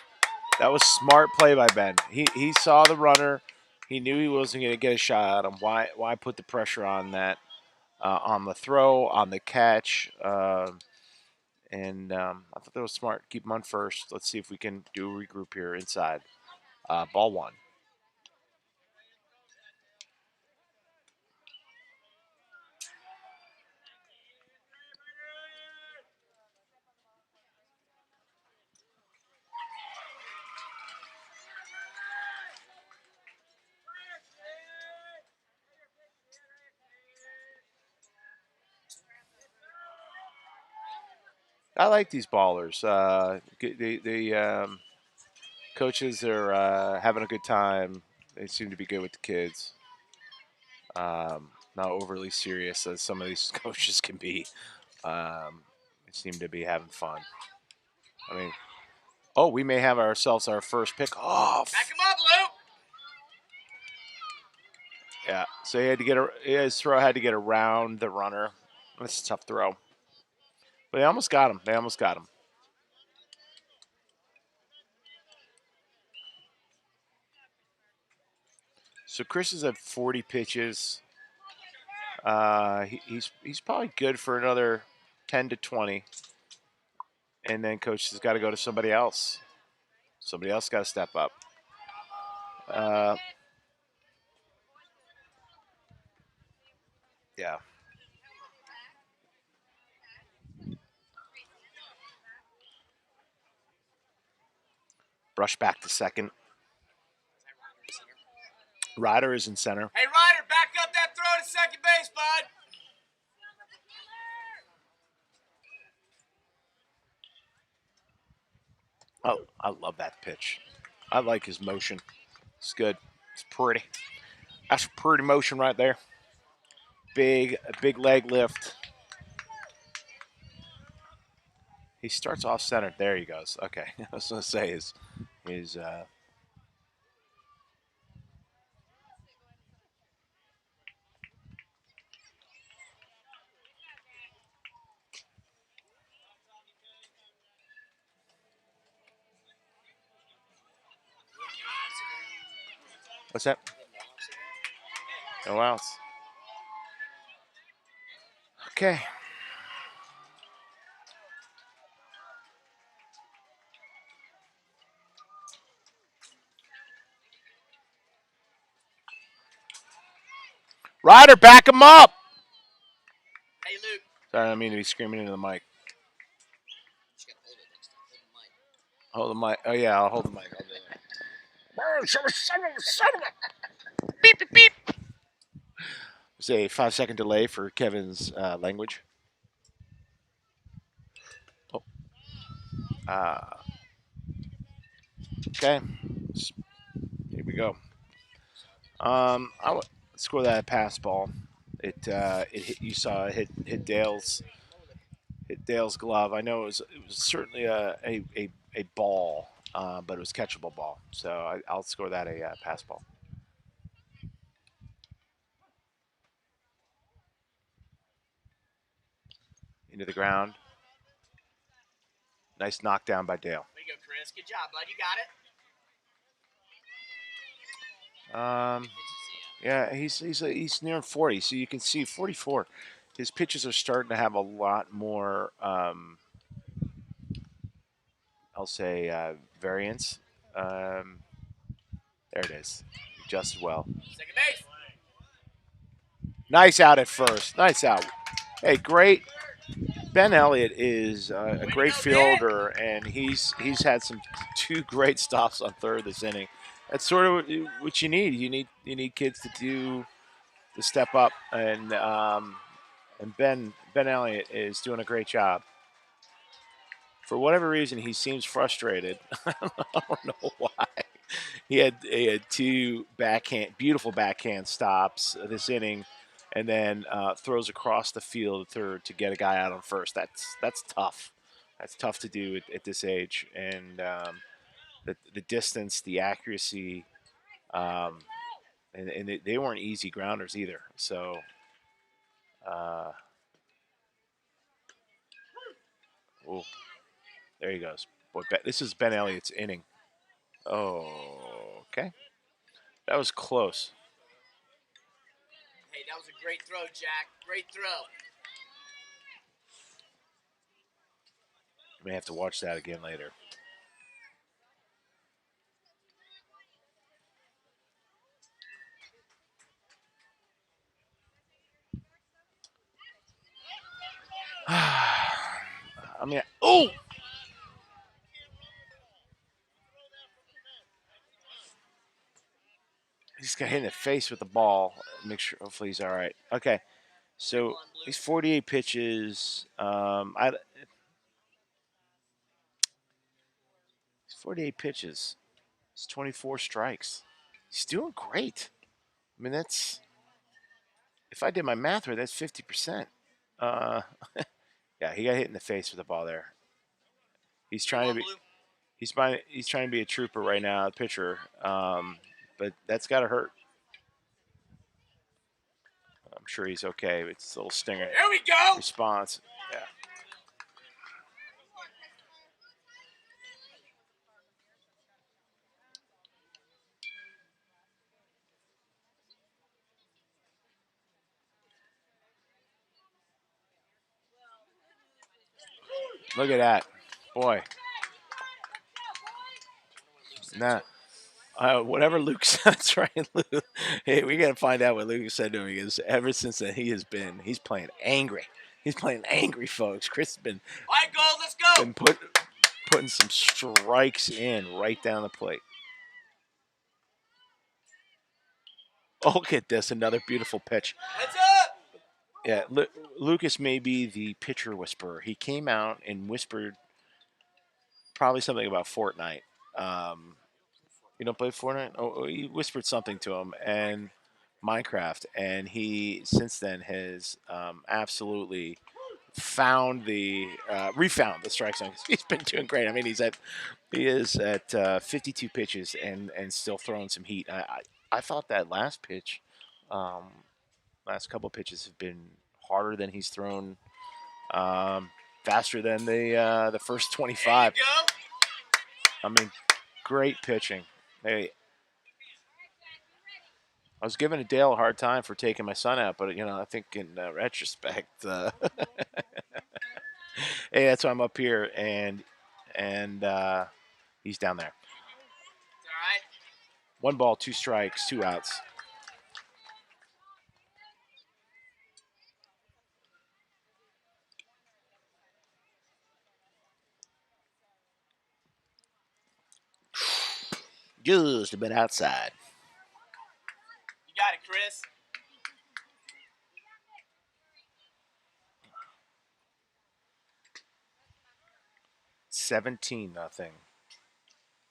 S1: That was smart play by Ben. He saw the runner. He knew he wasn't going to get a shot at him. Why put the pressure on that on the throw, on the catch? And I thought that was smart. Keep him on first. Let's see if we can do a regroup here inside. Ball one. I like these ballers. The coaches are having a good time. They seem to be good with the kids. Not overly serious as some of these coaches can be. They seem to be having fun. I mean, oh, we may have ourselves our first pick off.
S2: Back him up, Luke.
S1: Yeah, so he had to his throw had to get around the runner. That's a tough throw, but they almost got him. They almost got him. So Chris has had 40 pitches. He's probably good for another 10 to 20, and then coach has got to go to somebody else. Somebody else got to step up. Uh, yeah. Brush back to second. Ryder is in center.
S2: Hey, Ryder, back up that throw to second base, bud.
S1: Oh, I love that pitch. I like his motion. It's good. It's pretty. That's pretty motion right there. Big leg lift. He starts off center. There he goes. Okay, I was gonna say his what's that? No outs. Okay. Ryder, back him up.
S2: Hey, Luke.
S1: Sorry, I don't mean to be screaming into the mic.
S2: Just gotta hold it next time.
S1: Hold the mic. Oh yeah, I'll hold the mic. I'll do that. Beep beep beep. There's a 5-second delay for Kevin's language. Oh. Okay. Here we go. I would score that pass ball. It hit. You saw it hit Dale's glove. I know it was certainly a ball, but it was catchable ball. So I'll score that a pass ball. Into the ground. Nice knockdown by Dale.
S2: Way to go, Chris. Good job, bud. You got it.
S1: Yeah, he's near 40, so you can see 44. His pitches are starting to have a lot more. I'll say variance. There it is, just well.
S2: Second base.
S1: Nice out at first. Nice out. Hey, great. Ben Elliott is a great fielder, and he's had two great stops on third this inning. That's sort of what you need. You need kids to step up, and Ben Elliott is doing a great job. For whatever reason, he seems frustrated. I don't know why. He had two beautiful backhand stops this inning, and then throws across the field third to get a guy out on first. That's tough. That's tough to do at this age, and the distance, the accuracy, um, and they weren't easy grounders either. So, uh, oh, there he goes. Boy, this is Ben Elliott's inning. Oh, okay, that was close.
S2: Hey, that was a great throw, Jack. Great throw.
S1: I may have to watch that again later. I mean, oh, he just got hit in the face with the ball. Make sure, hopefully he's all right. Okay, so he's 48 pitches. 48 pitches. It's 24 strikes. He's doing great. I mean, that's if I did my math right, that's 50%. Uh, yeah, he got hit in the face with the ball there. He's trying to be he's trying to be a trooper right now, the pitcher. But that's got to hurt. I'm sure he's okay. It's a little stinger.
S2: Here we go.
S1: Response. Yeah. Look at that, boy. Nah. Whatever Luke said, that's right. Luke. Hey, we got to find out what Luke said to him because ever since then he's playing angry. He's playing angry, folks. Chris has been
S2: All right, goals, let's go.
S1: been putting some strikes in right down the plate. Oh, look at this, another beautiful pitch.
S2: Heads up.
S1: Yeah, Lucas may be the pitcher whisperer. He came out and whispered probably something about Fortnite. Um, you don't play Fortnite? Oh, he whispered something to him and Minecraft, and he since then has absolutely refound the strike zone. He's been doing great. I mean, he is at 52 pitches and still throwing some heat. I thought that um, last couple pitches have been harder than he's thrown, um, faster than the first 25. I mean, great pitching. Hey, I was giving Dale a hard time for taking my son out, but I think in retrospect, hey, that's why I'm up here, and he's down there.
S2: All right.
S1: 1 ball, 2 strikes, 2 outs. Just a bit outside.
S2: You got it, Chris.
S1: 17-0.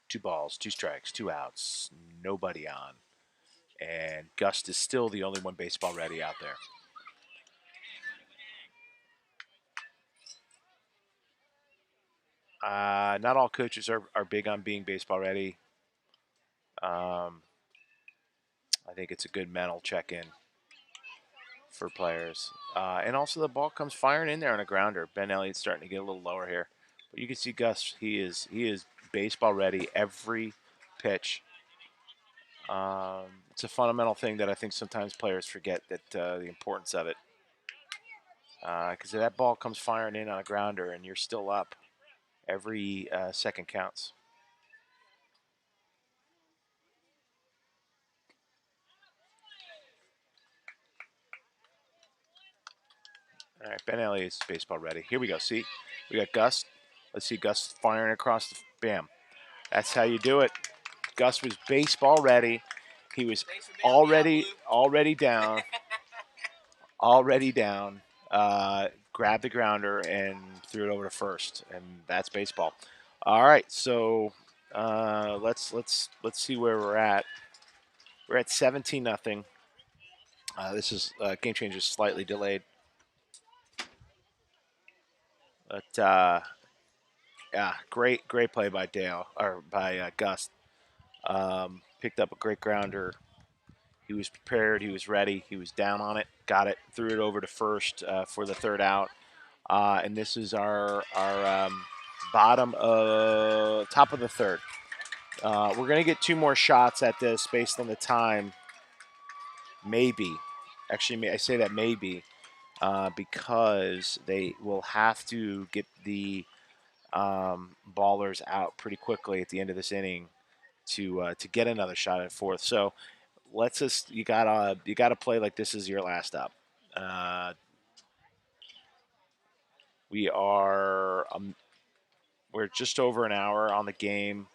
S1: 2 balls, 2 strikes, 2 outs, nobody on. And Gust is still the only one baseball ready out there. Not all coaches are big on being baseball ready. I think it's a good mental check-in for players. And also the ball comes firing in there on a grounder. Ben Elliott's starting to get a little lower here. But you can see Gus, he is baseball ready every pitch. It's a fundamental thing that I think sometimes players forget that the importance of it. Because if that ball comes firing in on a grounder and you're still up, every second counts. All right, Ben Elliott's baseball ready. Here we go. See, we got Gus. Let's see Gus firing across the bam. That's how you do it. Gus was baseball ready. He was already down, already down. Grabbed the grounder and threw it over to first, and that's baseball. All right, so let's see where we're at. We're at 17-0. This is game changer slightly delayed, but Yeah, great play by Dale or by Gus. Picked up a great grounder. He was prepared. He was ready. He was down on it. Got it. Threw it over to first for the third out. And this is our bottom of top of the third. We're gonna get two more shots at this based on the time. Maybe, actually, I say that maybe because they will have to get the ballers out pretty quickly at the end of this inning to get another shot at fourth. So let's just you gotta play like this is your last up. Uh, we are we're just over an hour on the game.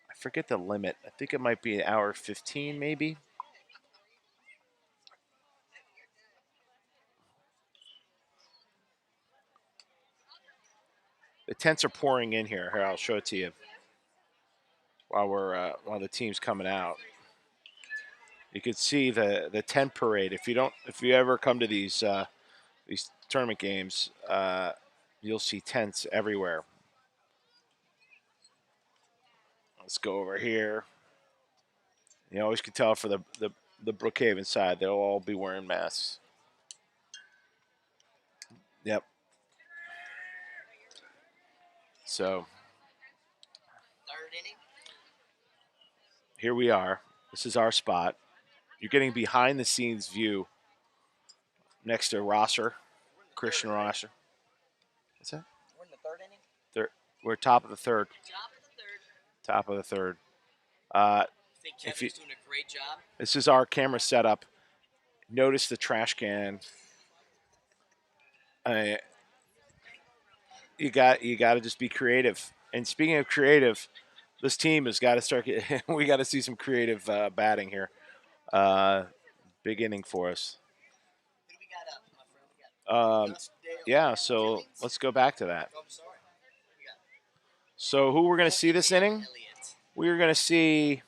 S1: I forget the limit. I think it might be an hour 15, maybe. The tents are pouring in here. Here, I'll show it to you while the team's coming out. You can see the tent parade. If you ever come to these tournament games, you'll see tents everywhere. Let's go over here. You always can tell for the Brookhaven side, they'll all be wearing masks. Yep. So
S2: Third inning.
S1: here we are. This is our spot. You're getting behind the scenes view next to Rosser, Christian Rosser. What's that?
S2: We're in the third inning.
S1: Third. We're top of the third.
S2: Top of the third.
S1: Top of the third. Uh,
S2: I think Kevin's doing a great job.
S1: this is our camera setup. Notice the trash can. Uh, you got to just be creative. And speaking of creative, this team has got to start. We got to see some creative batting here. Big inning for us.
S2: Who do we got up, my friend? We got Gus, Dale,
S1: Yeah, so
S2: Jennings.
S1: let's go back to that.
S2: Oh, I'm sorry. We got
S1: So who we're going to see this inning?
S2: Elliott.
S1: We're going to see.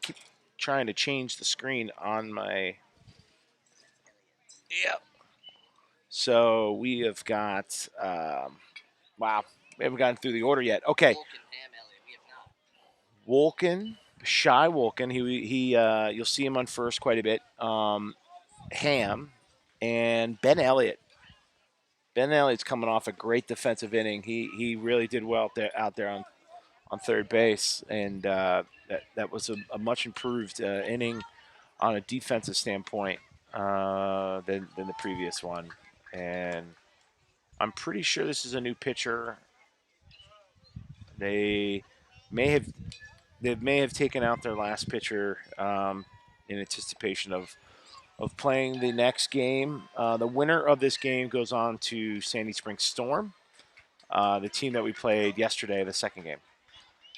S1: Keep trying to change the screen on my. Yep. So we have got. Wow, we haven't gotten through the order yet. Okay,
S2: Vulcan, Ham, Elliott. We have not.
S1: Wolken, Shy Wolken. He you'll see him on first quite a bit. Ham and Ben Elliott. Ben Elliott's coming off a great defensive inning. He really did well out there on third base, and that was a much improved inning on a defensive standpoint than the previous one. And I'm pretty sure this is a new pitcher. They may have taken out their last pitcher in anticipation of playing the next game. The winner of this game goes on to Sandy Springs Storm, the team that we played yesterday, the second game.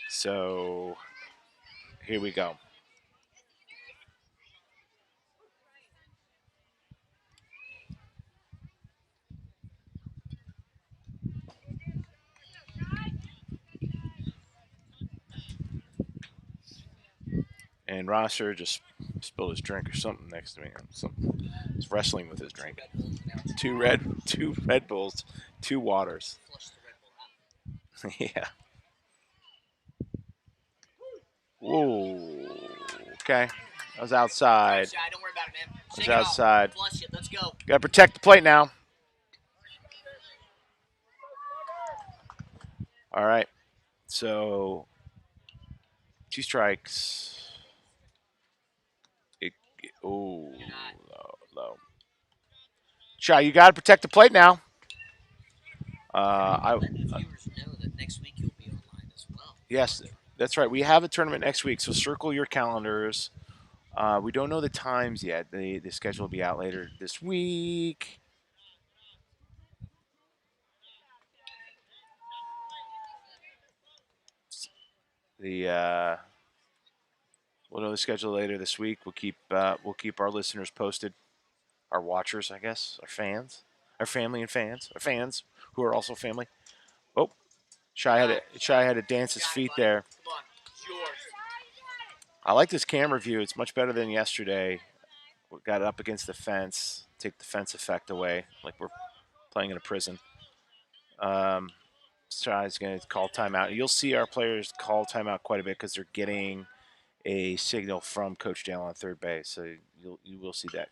S1: So here we go. And Rosser just spilled his drink or something next to me. He's wrestling with his drink. Two Red Bulls, two waters.
S2: Flush the Red Bull out.
S1: Yeah. Whoa. Okay. I was outside.
S2: Shy, don't worry about it, man.
S1: I was
S2: Shake it off.
S1: outside.
S2: Flush it. Let's go.
S1: Got to protect the plate now. All right. So, two strikes. Oh, low. Shy, you got to protect the plate now.
S2: Let the viewers know that next week you'll be online as well.
S1: Yes, that's right. We have a tournament next week, so circle your calendars. We don't know the times yet. The schedule will be out later this week. We'll know the schedule later this week. We'll keep our listeners posted, our watchers, I guess, our fans, our family and fans, our fans who are also family. Oh, Shy had to dance his feet there.
S2: Come on. It's yours.
S1: I like this camera view. It's much better than yesterday. We got it up against the fence, take the fence effect away, like we're playing in a prison. Shy's going to call timeout. You'll see our players call timeout quite a bit because they're getting a signal from Coach Dale on third base. So you will see that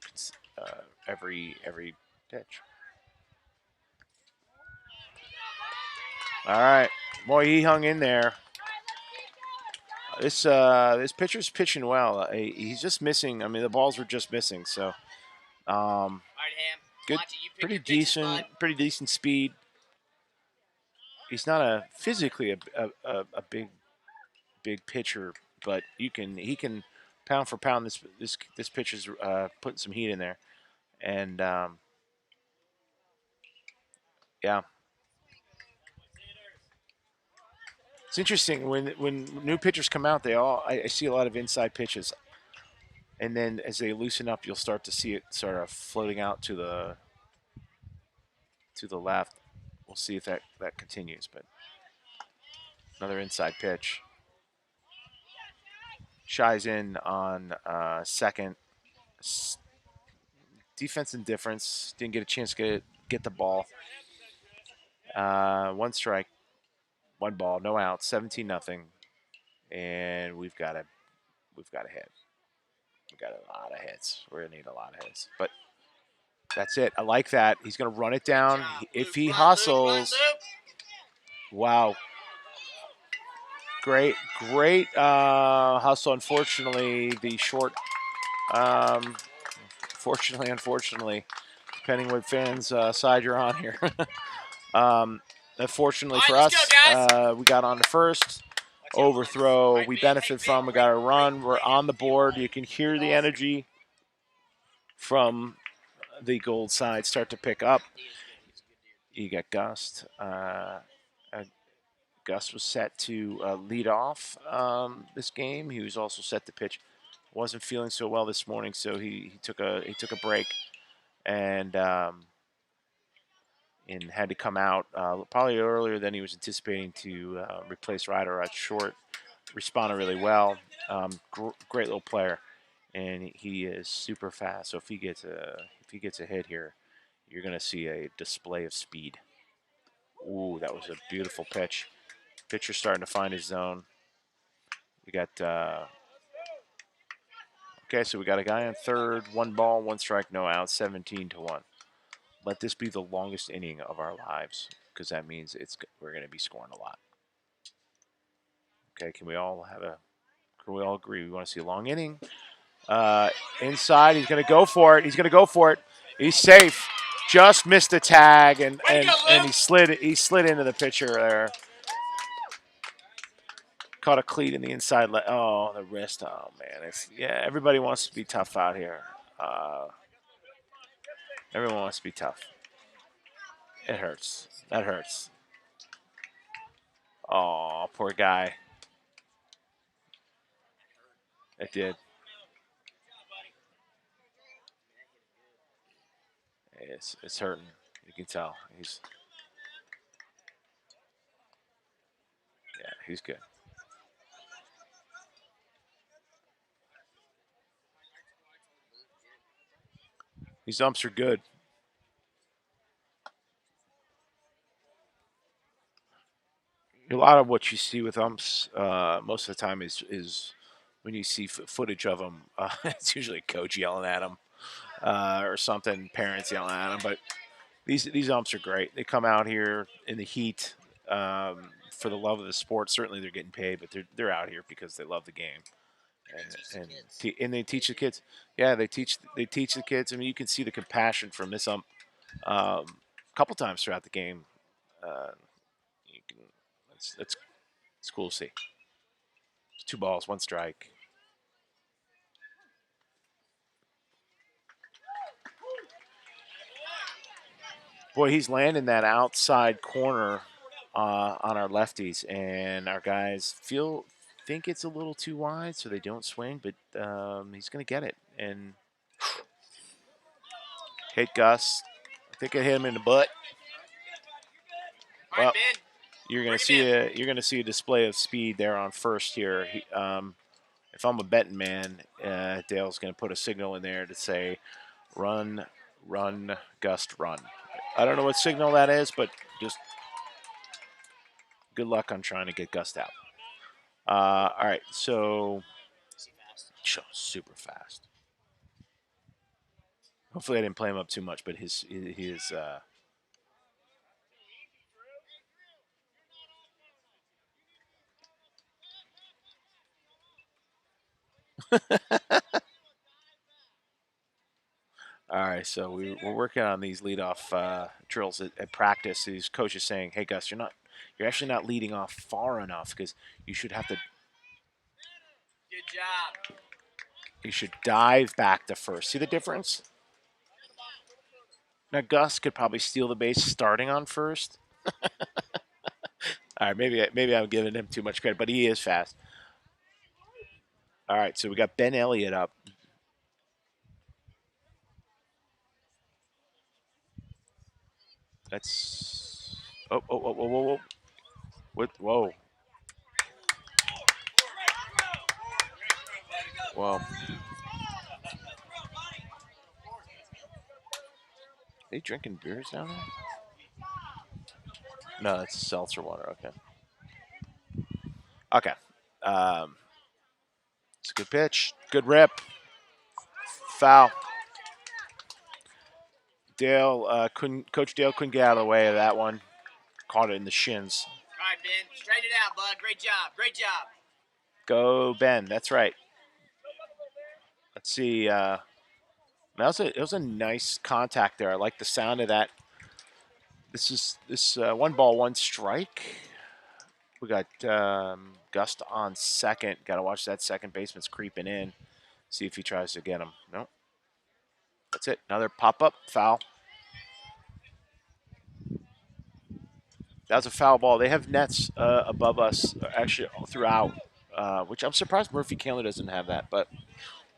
S1: every pitch. All right, boy, he hung in there. This pitcher's pitching well. He's just missing. I mean, the balls were just missing. So,
S2: All right, Ham.
S1: good,
S2: Watch it. You pick
S1: pretty
S2: your pitches,
S1: decent,
S2: bud.
S1: pretty decent speed. He's not physically a big pitcher, but he can pound for pound. This pitcher's putting some heat in there, and yeah, it's interesting when new pitchers come out. I see a lot of inside pitches, and then as they loosen up, you'll start to see it sort of floating out to the left. We'll see if that continues, but another inside pitch. Shy's in on second. Defense indifference. Didn't get a chance to get the ball. One strike, one ball, no outs, 17-0, and we've got a hit. We've got a lot of hits. We're gonna need a lot of hits, but that's it. I like that. He's gonna run it down. If he hustles, wow, great hustle. Unfortunately, the short. Unfortunately, depending what fans side you're on here. Unfortunately for us, we got on the first overthrow. We benefit from. We got a run. We're on the board. You can hear the energy from the gold side start to pick up. You got Gust. Gus was set to lead off this game. He was also set to pitch. Wasn't feeling so well this morning, so he took a break and had to come out probably earlier than he was anticipating to replace Ryder at short. Responded really well. Great little player, and he is super fast. So if he gets a hit here, you're going to see a display of speed. Ooh, that was a beautiful pitch. Pitcher starting to find his zone. We got okay, so we got a guy on third, one ball, one strike, no out, 17-1. Let this be the longest inning of our lives, because that means we're going to be scoring a lot. Okay, can we all agree we want to see a long inning? Inside, he's going to go for it. He's safe. Just missed the tag, and he slid into the pitcher there. Caught a cleat in the inside. Oh, the wrist. Oh man, everybody wants to be tough out here. Everyone wants to be tough. It hurts. That hurts. Oh, poor guy. It did. It's hurting. You can tell. He's good. These umps are good. A lot of what you see with umps most of the time is when you see footage of them, it's usually a coach yelling at them or something, parents yelling at them. But these umps are great. They come out here in the heat for the love of the sport. Certainly they're getting paid, but they're out here because they love the game. And they teach the kids. Yeah, they teach the kids. I mean, you can see the compassion from this ump a couple times throughout the game. You can, it's cool to see. 2 balls, 1 strike. Boy, he's landing that outside corner on our lefties, and our guys think it's a little too wide, so they don't swing. But he's going to get it and hit Gus. I think it hit him in the butt. Well, you're going to see a display of speed there on first here. If I'm a betting man, Dale's going to put a signal in there to say, "Run, run, Gust, run." I don't know what signal that is, but just Good luck on trying to get Gus out. All right, so super fast. Hopefully, I didn't play him up too much, but his. All right, so we're working on these leadoff drills at practice. These coaches saying, "Hey, Gus, you're actually not leading off far enough because you should have to.
S2: Good job.
S1: You should dive back to first. See the difference? Now Gus could probably steal the base starting on first. All right, maybe I'm giving him too much credit, but he is fast. All right, so we got Ben Elliott up. That's whoa. What? Whoa. Well, are they drinking beers down there? No, that's seltzer water. Okay. Okay. It's a good pitch. Good rip. Foul. Coach Dale couldn't get out of the way of that one. Caught it in the shins.
S2: All right, Ben. Straighten it out, bud. Great job. Great job.
S1: Go, Ben. That's right. Let's see. It was a nice contact there. I like the sound of that. This 1-1 strike. We got Gust on second. Got to watch that second baseman's creeping in. See if he tries to get him. No. That's it. Another pop-up foul. That was a foul ball. They have nets above us, actually throughout, which I'm surprised Murphey Candler doesn't have that. But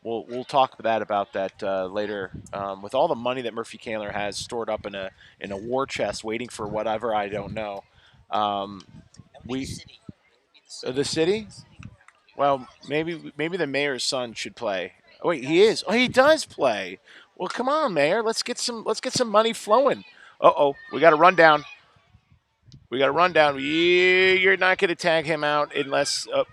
S1: we'll talk about that later. With all the money that Murphy Candler has stored up in a war chest, waiting for whatever I don't know. The city. Well, maybe the mayor's son should play. Oh, wait, he is. Oh, he does play. Well, come on, mayor. Let's get some money flowing. We got a rundown. You're not going to tag him out unless.
S2: All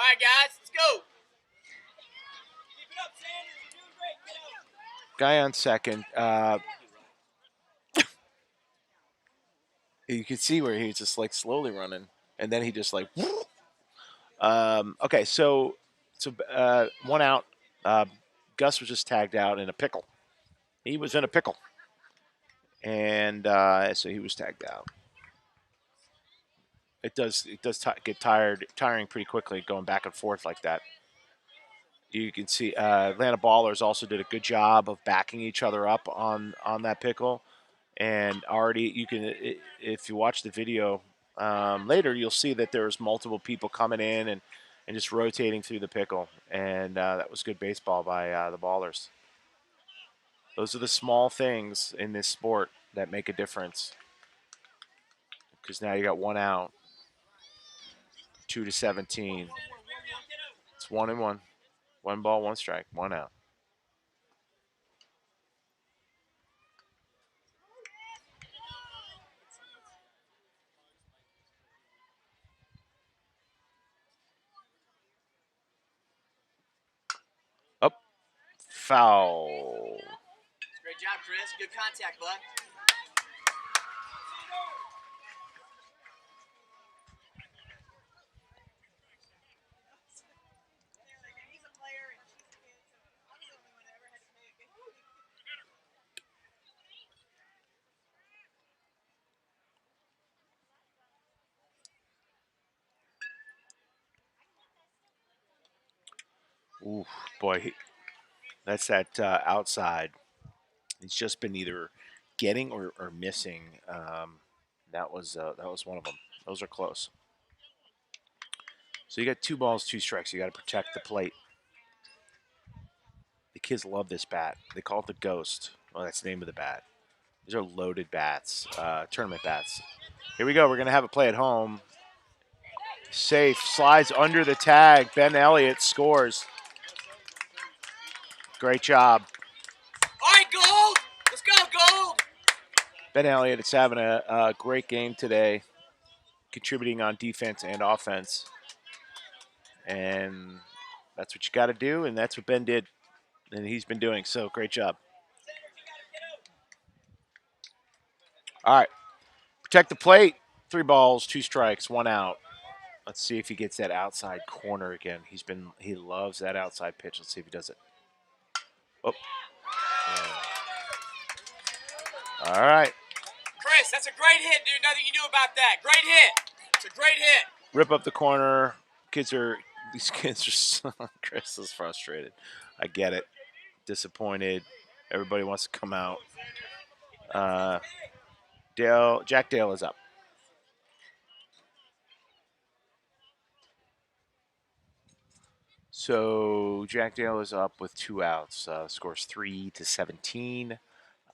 S2: right, guys, let's go. Keep it up, Sanders. You're doing great. Get out.
S1: Guy on second. You can see where he's just like slowly running, and then he just like. Okay, so one out. Gus was just tagged out in a pickle. He was in a pickle, and so he was tagged out. It does get tiring pretty quickly going back and forth like that. You can see Atlanta Ballers also did a good job of backing each other up on that pickle, and already you can, if you watch the video later, you'll see that there's multiple people coming in and just rotating through the pickle, and that was good baseball by the Ballers. Those are the small things in this sport that make a difference, because now you got one out, 2-17. It's 1-1. 1-1 strike, one out. Up, foul.
S2: Great job, Chris. Good contact, bud.
S1: Ooh, boy, that's that outside. It's just been either getting or missing. That was one of them. Those are close. So you got 2 balls, 2 strikes. You got to protect the plate. The kids love this bat. They call it the Ghost. Well, that's the name of the bat. These are loaded bats, tournament bats. Here we go. We're going to have a play at home. Safe. Slides under the tag. Ben Elliott scores. Great job.
S2: All right, Gold. Let's go, Gold.
S1: Ben Elliott is having a great game today, contributing on defense and offense. And that's what you got to do, and that's what Ben did, and he's been doing. So great job. All right. Protect the plate. 3 balls, 2 strikes, 1 out. Let's see if he gets that outside corner again. He loves that outside pitch. Let's see if he does it. Oh. All right.
S2: Chris, that's a great hit, dude. Nothing you can do about that. Great hit. It's a great hit.
S1: Rip up the corner. These kids are so, Chris is frustrated. I get it. Disappointed. Everybody wants to come out. Jack Dale is up. So Jack Dale is up with 2 outs. Scores 3-17.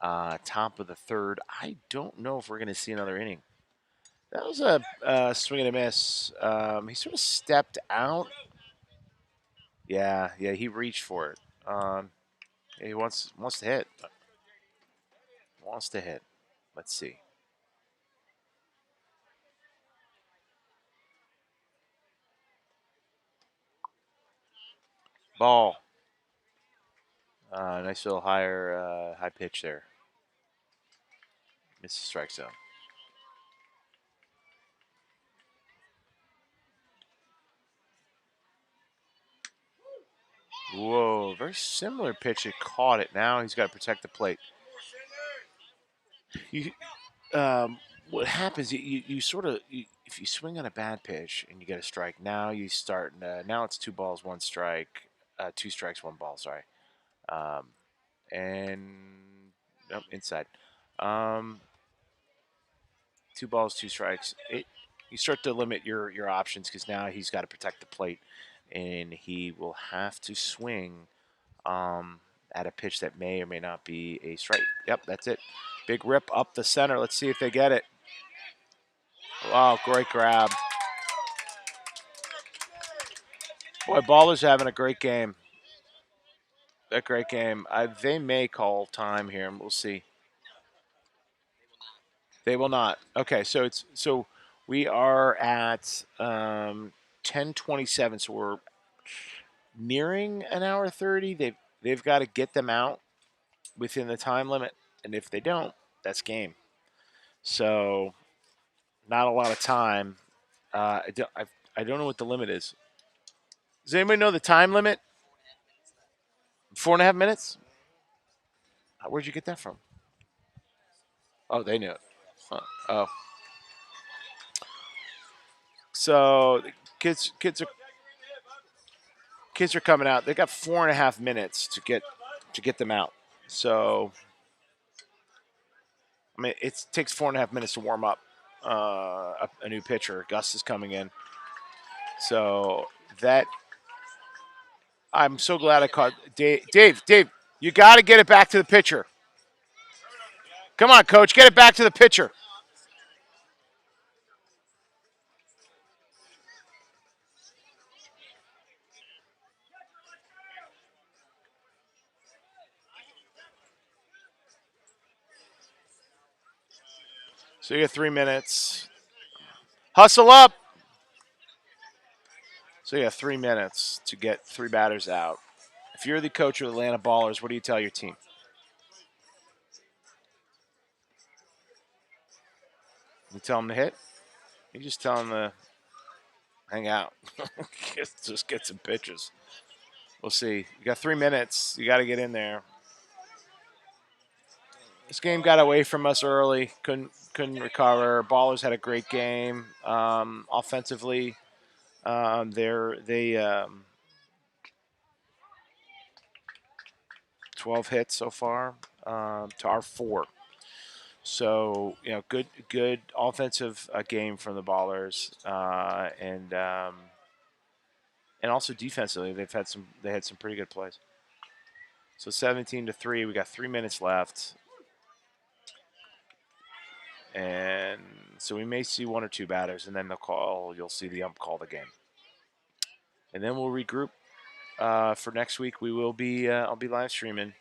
S1: Top of the third. I don't know if we're going to see another inning. That was a swing and a miss. He sort of stepped out. Yeah, he reached for it. Yeah, he wants to hit. Wants to hit. Let's see. Ball. Nice little high pitch there. Misses strike zone. Whoa, very similar pitch. He caught it. Now he's got to protect the plate. You, what happens? You sort of if you swing on a bad pitch and you get a strike, now you start. Now it's 2 balls, 1 strike, 2 strikes, 1 ball. Sorry, um, and nope, inside. 2 balls, 2 strikes. You start to limit your options because now he's got to protect the plate, and he will have to swing at a pitch that may or may not be a strike. Yep, that's it. Big rip up the center. Let's see if they get it. Wow, great grab. Boy, Baller's having a great game. A great game. They may call time here, and we'll see. They will not. Okay, so we are at 10:27, so we're nearing an hour 30. They've got to get them out within the time limit, and if they don't, that's game. So not a lot of time. I don't know what the limit is. Does anybody know the time limit? 4.5 minutes. Where'd you get that from? Oh, they knew it. Huh. Oh, so the kids are coming out. They got 4.5 minutes to get them out. So I mean, it takes 4.5 minutes to warm up a new pitcher. Gus is coming in, so that I'm so glad I caught Dave. You got to get it back to the pitcher. Come on, coach, get it back to the pitcher. So you got 3 minutes. Hustle up. So you have 3 minutes to get 3 batters out. If you're the coach of the Atlanta Ballers, what do you tell your team? You tell them to hit? You just tell them to hang out. Just get some pitches. We'll see. You got 3 minutes. You got to get in there. This game got away from us early. Couldn't recover. Ballers had a great game offensively. They 12 hits so far to our 4. So good offensive game from the Ballers, and also defensively they had some pretty good plays. So 17-3, we got 3 minutes left, and so we may see 1 or 2 batters, and then you'll see the ump call the game, and then we'll regroup for next week, we will be. I'll be live streaming.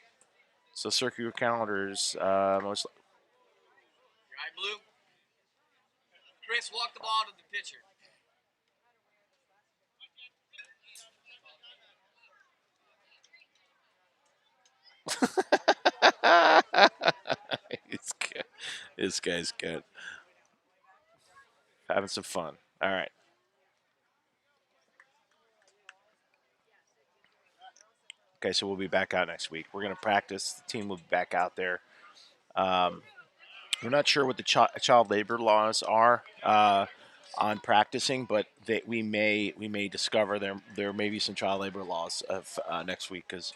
S1: So circle your calendars. Most
S2: Your eye blue. Chris, walk the ball to the pitcher.
S1: He's good. This guy's good. Having some fun. All right. Okay, so we'll be back out next week. We're going to practice. The team will be back out there. Um, we're not sure what the child labor laws are on practicing, but we may discover there may be some child labor laws of next week because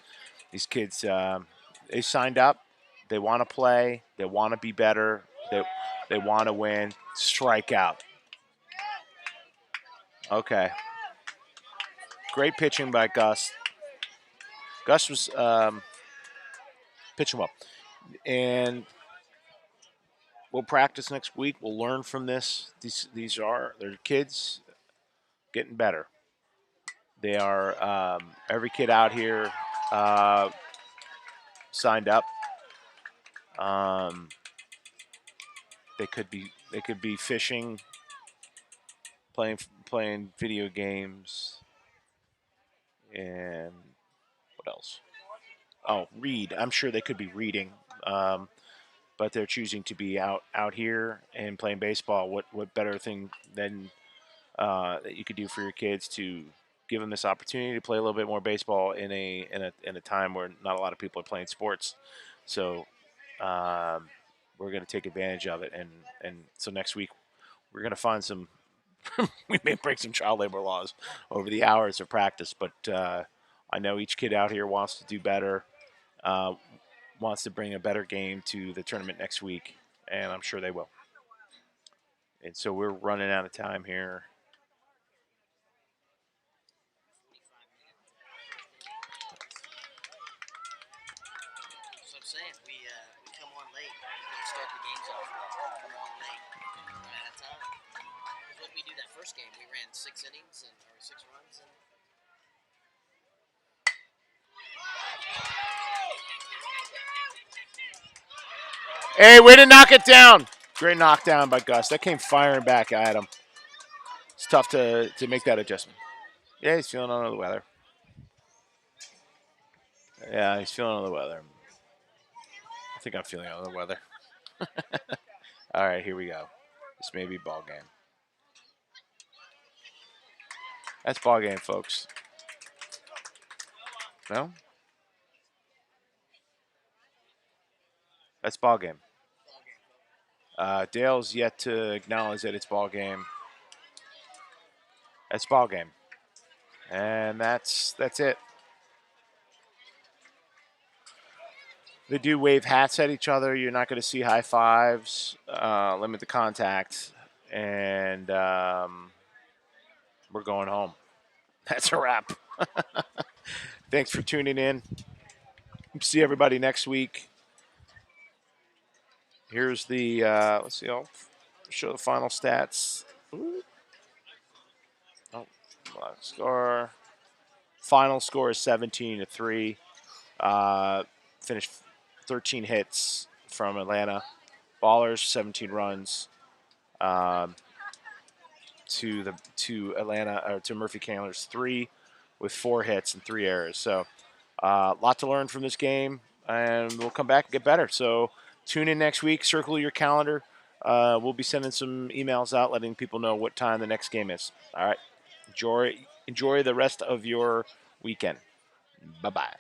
S1: these kids they signed up, they want to play, they want to be better, they want to win. Strike out. Okay, great pitching by Gus. Gus was pitching well, and we'll practice next week. We'll learn from this. They're kids getting better. They are every kid out here uh, signed up. Um, they could be fishing, playing video games, and what else? Oh, read. I'm sure they could be reading, but they're choosing to be out here and playing baseball. What better thing than that you could do for your kids to give them this opportunity to play a little bit more baseball in a time where not a lot of people are playing sports. So um, we're going to take advantage of it, and so next week we're going to find some. We may break some child labor laws over the hours of practice, but I know each kid out here wants to do better, uh, wants to bring a better game to the tournament next week, and I'm sure they will. And so we're running out of time here.
S2: 25 minutes. So I'm saying we come on late. We don't start the games off well. We come on late. Right at time. Because what did we do that first game? We ran 6 innings or 6 runs and
S1: Hey, way to knock it down! Great knockdown by Gus. That came firing back at him. It's tough to make that adjustment. Yeah, he's feeling under the weather. Yeah, he's feeling under the weather. I think I'm feeling under the weather. All right, here we go. This may be ball game. That's ball game, folks. No, that's ball game. Dale's yet to acknowledge that it's ball game. That's ball game, and that's it. They do wave hats at each other. You're not going to see high fives. Limit the contact, and we're going home. That's a wrap. Thanks for tuning in. See everybody next week. Here's the let's see. I'll show the final stats. Ooh. Oh, score. Final score is 17-3. Finished 13 hits from Atlanta. Ballers 17 runs um, to Atlanta or to Murphey Candler's 3 with 4 hits and 3 errors. So a lot to learn from this game, and we'll come back and get better. So tune in next week. Circle your calendar. We'll be sending some emails out letting people know what time the next game is. All right. Enjoy the rest of your weekend. Bye-bye.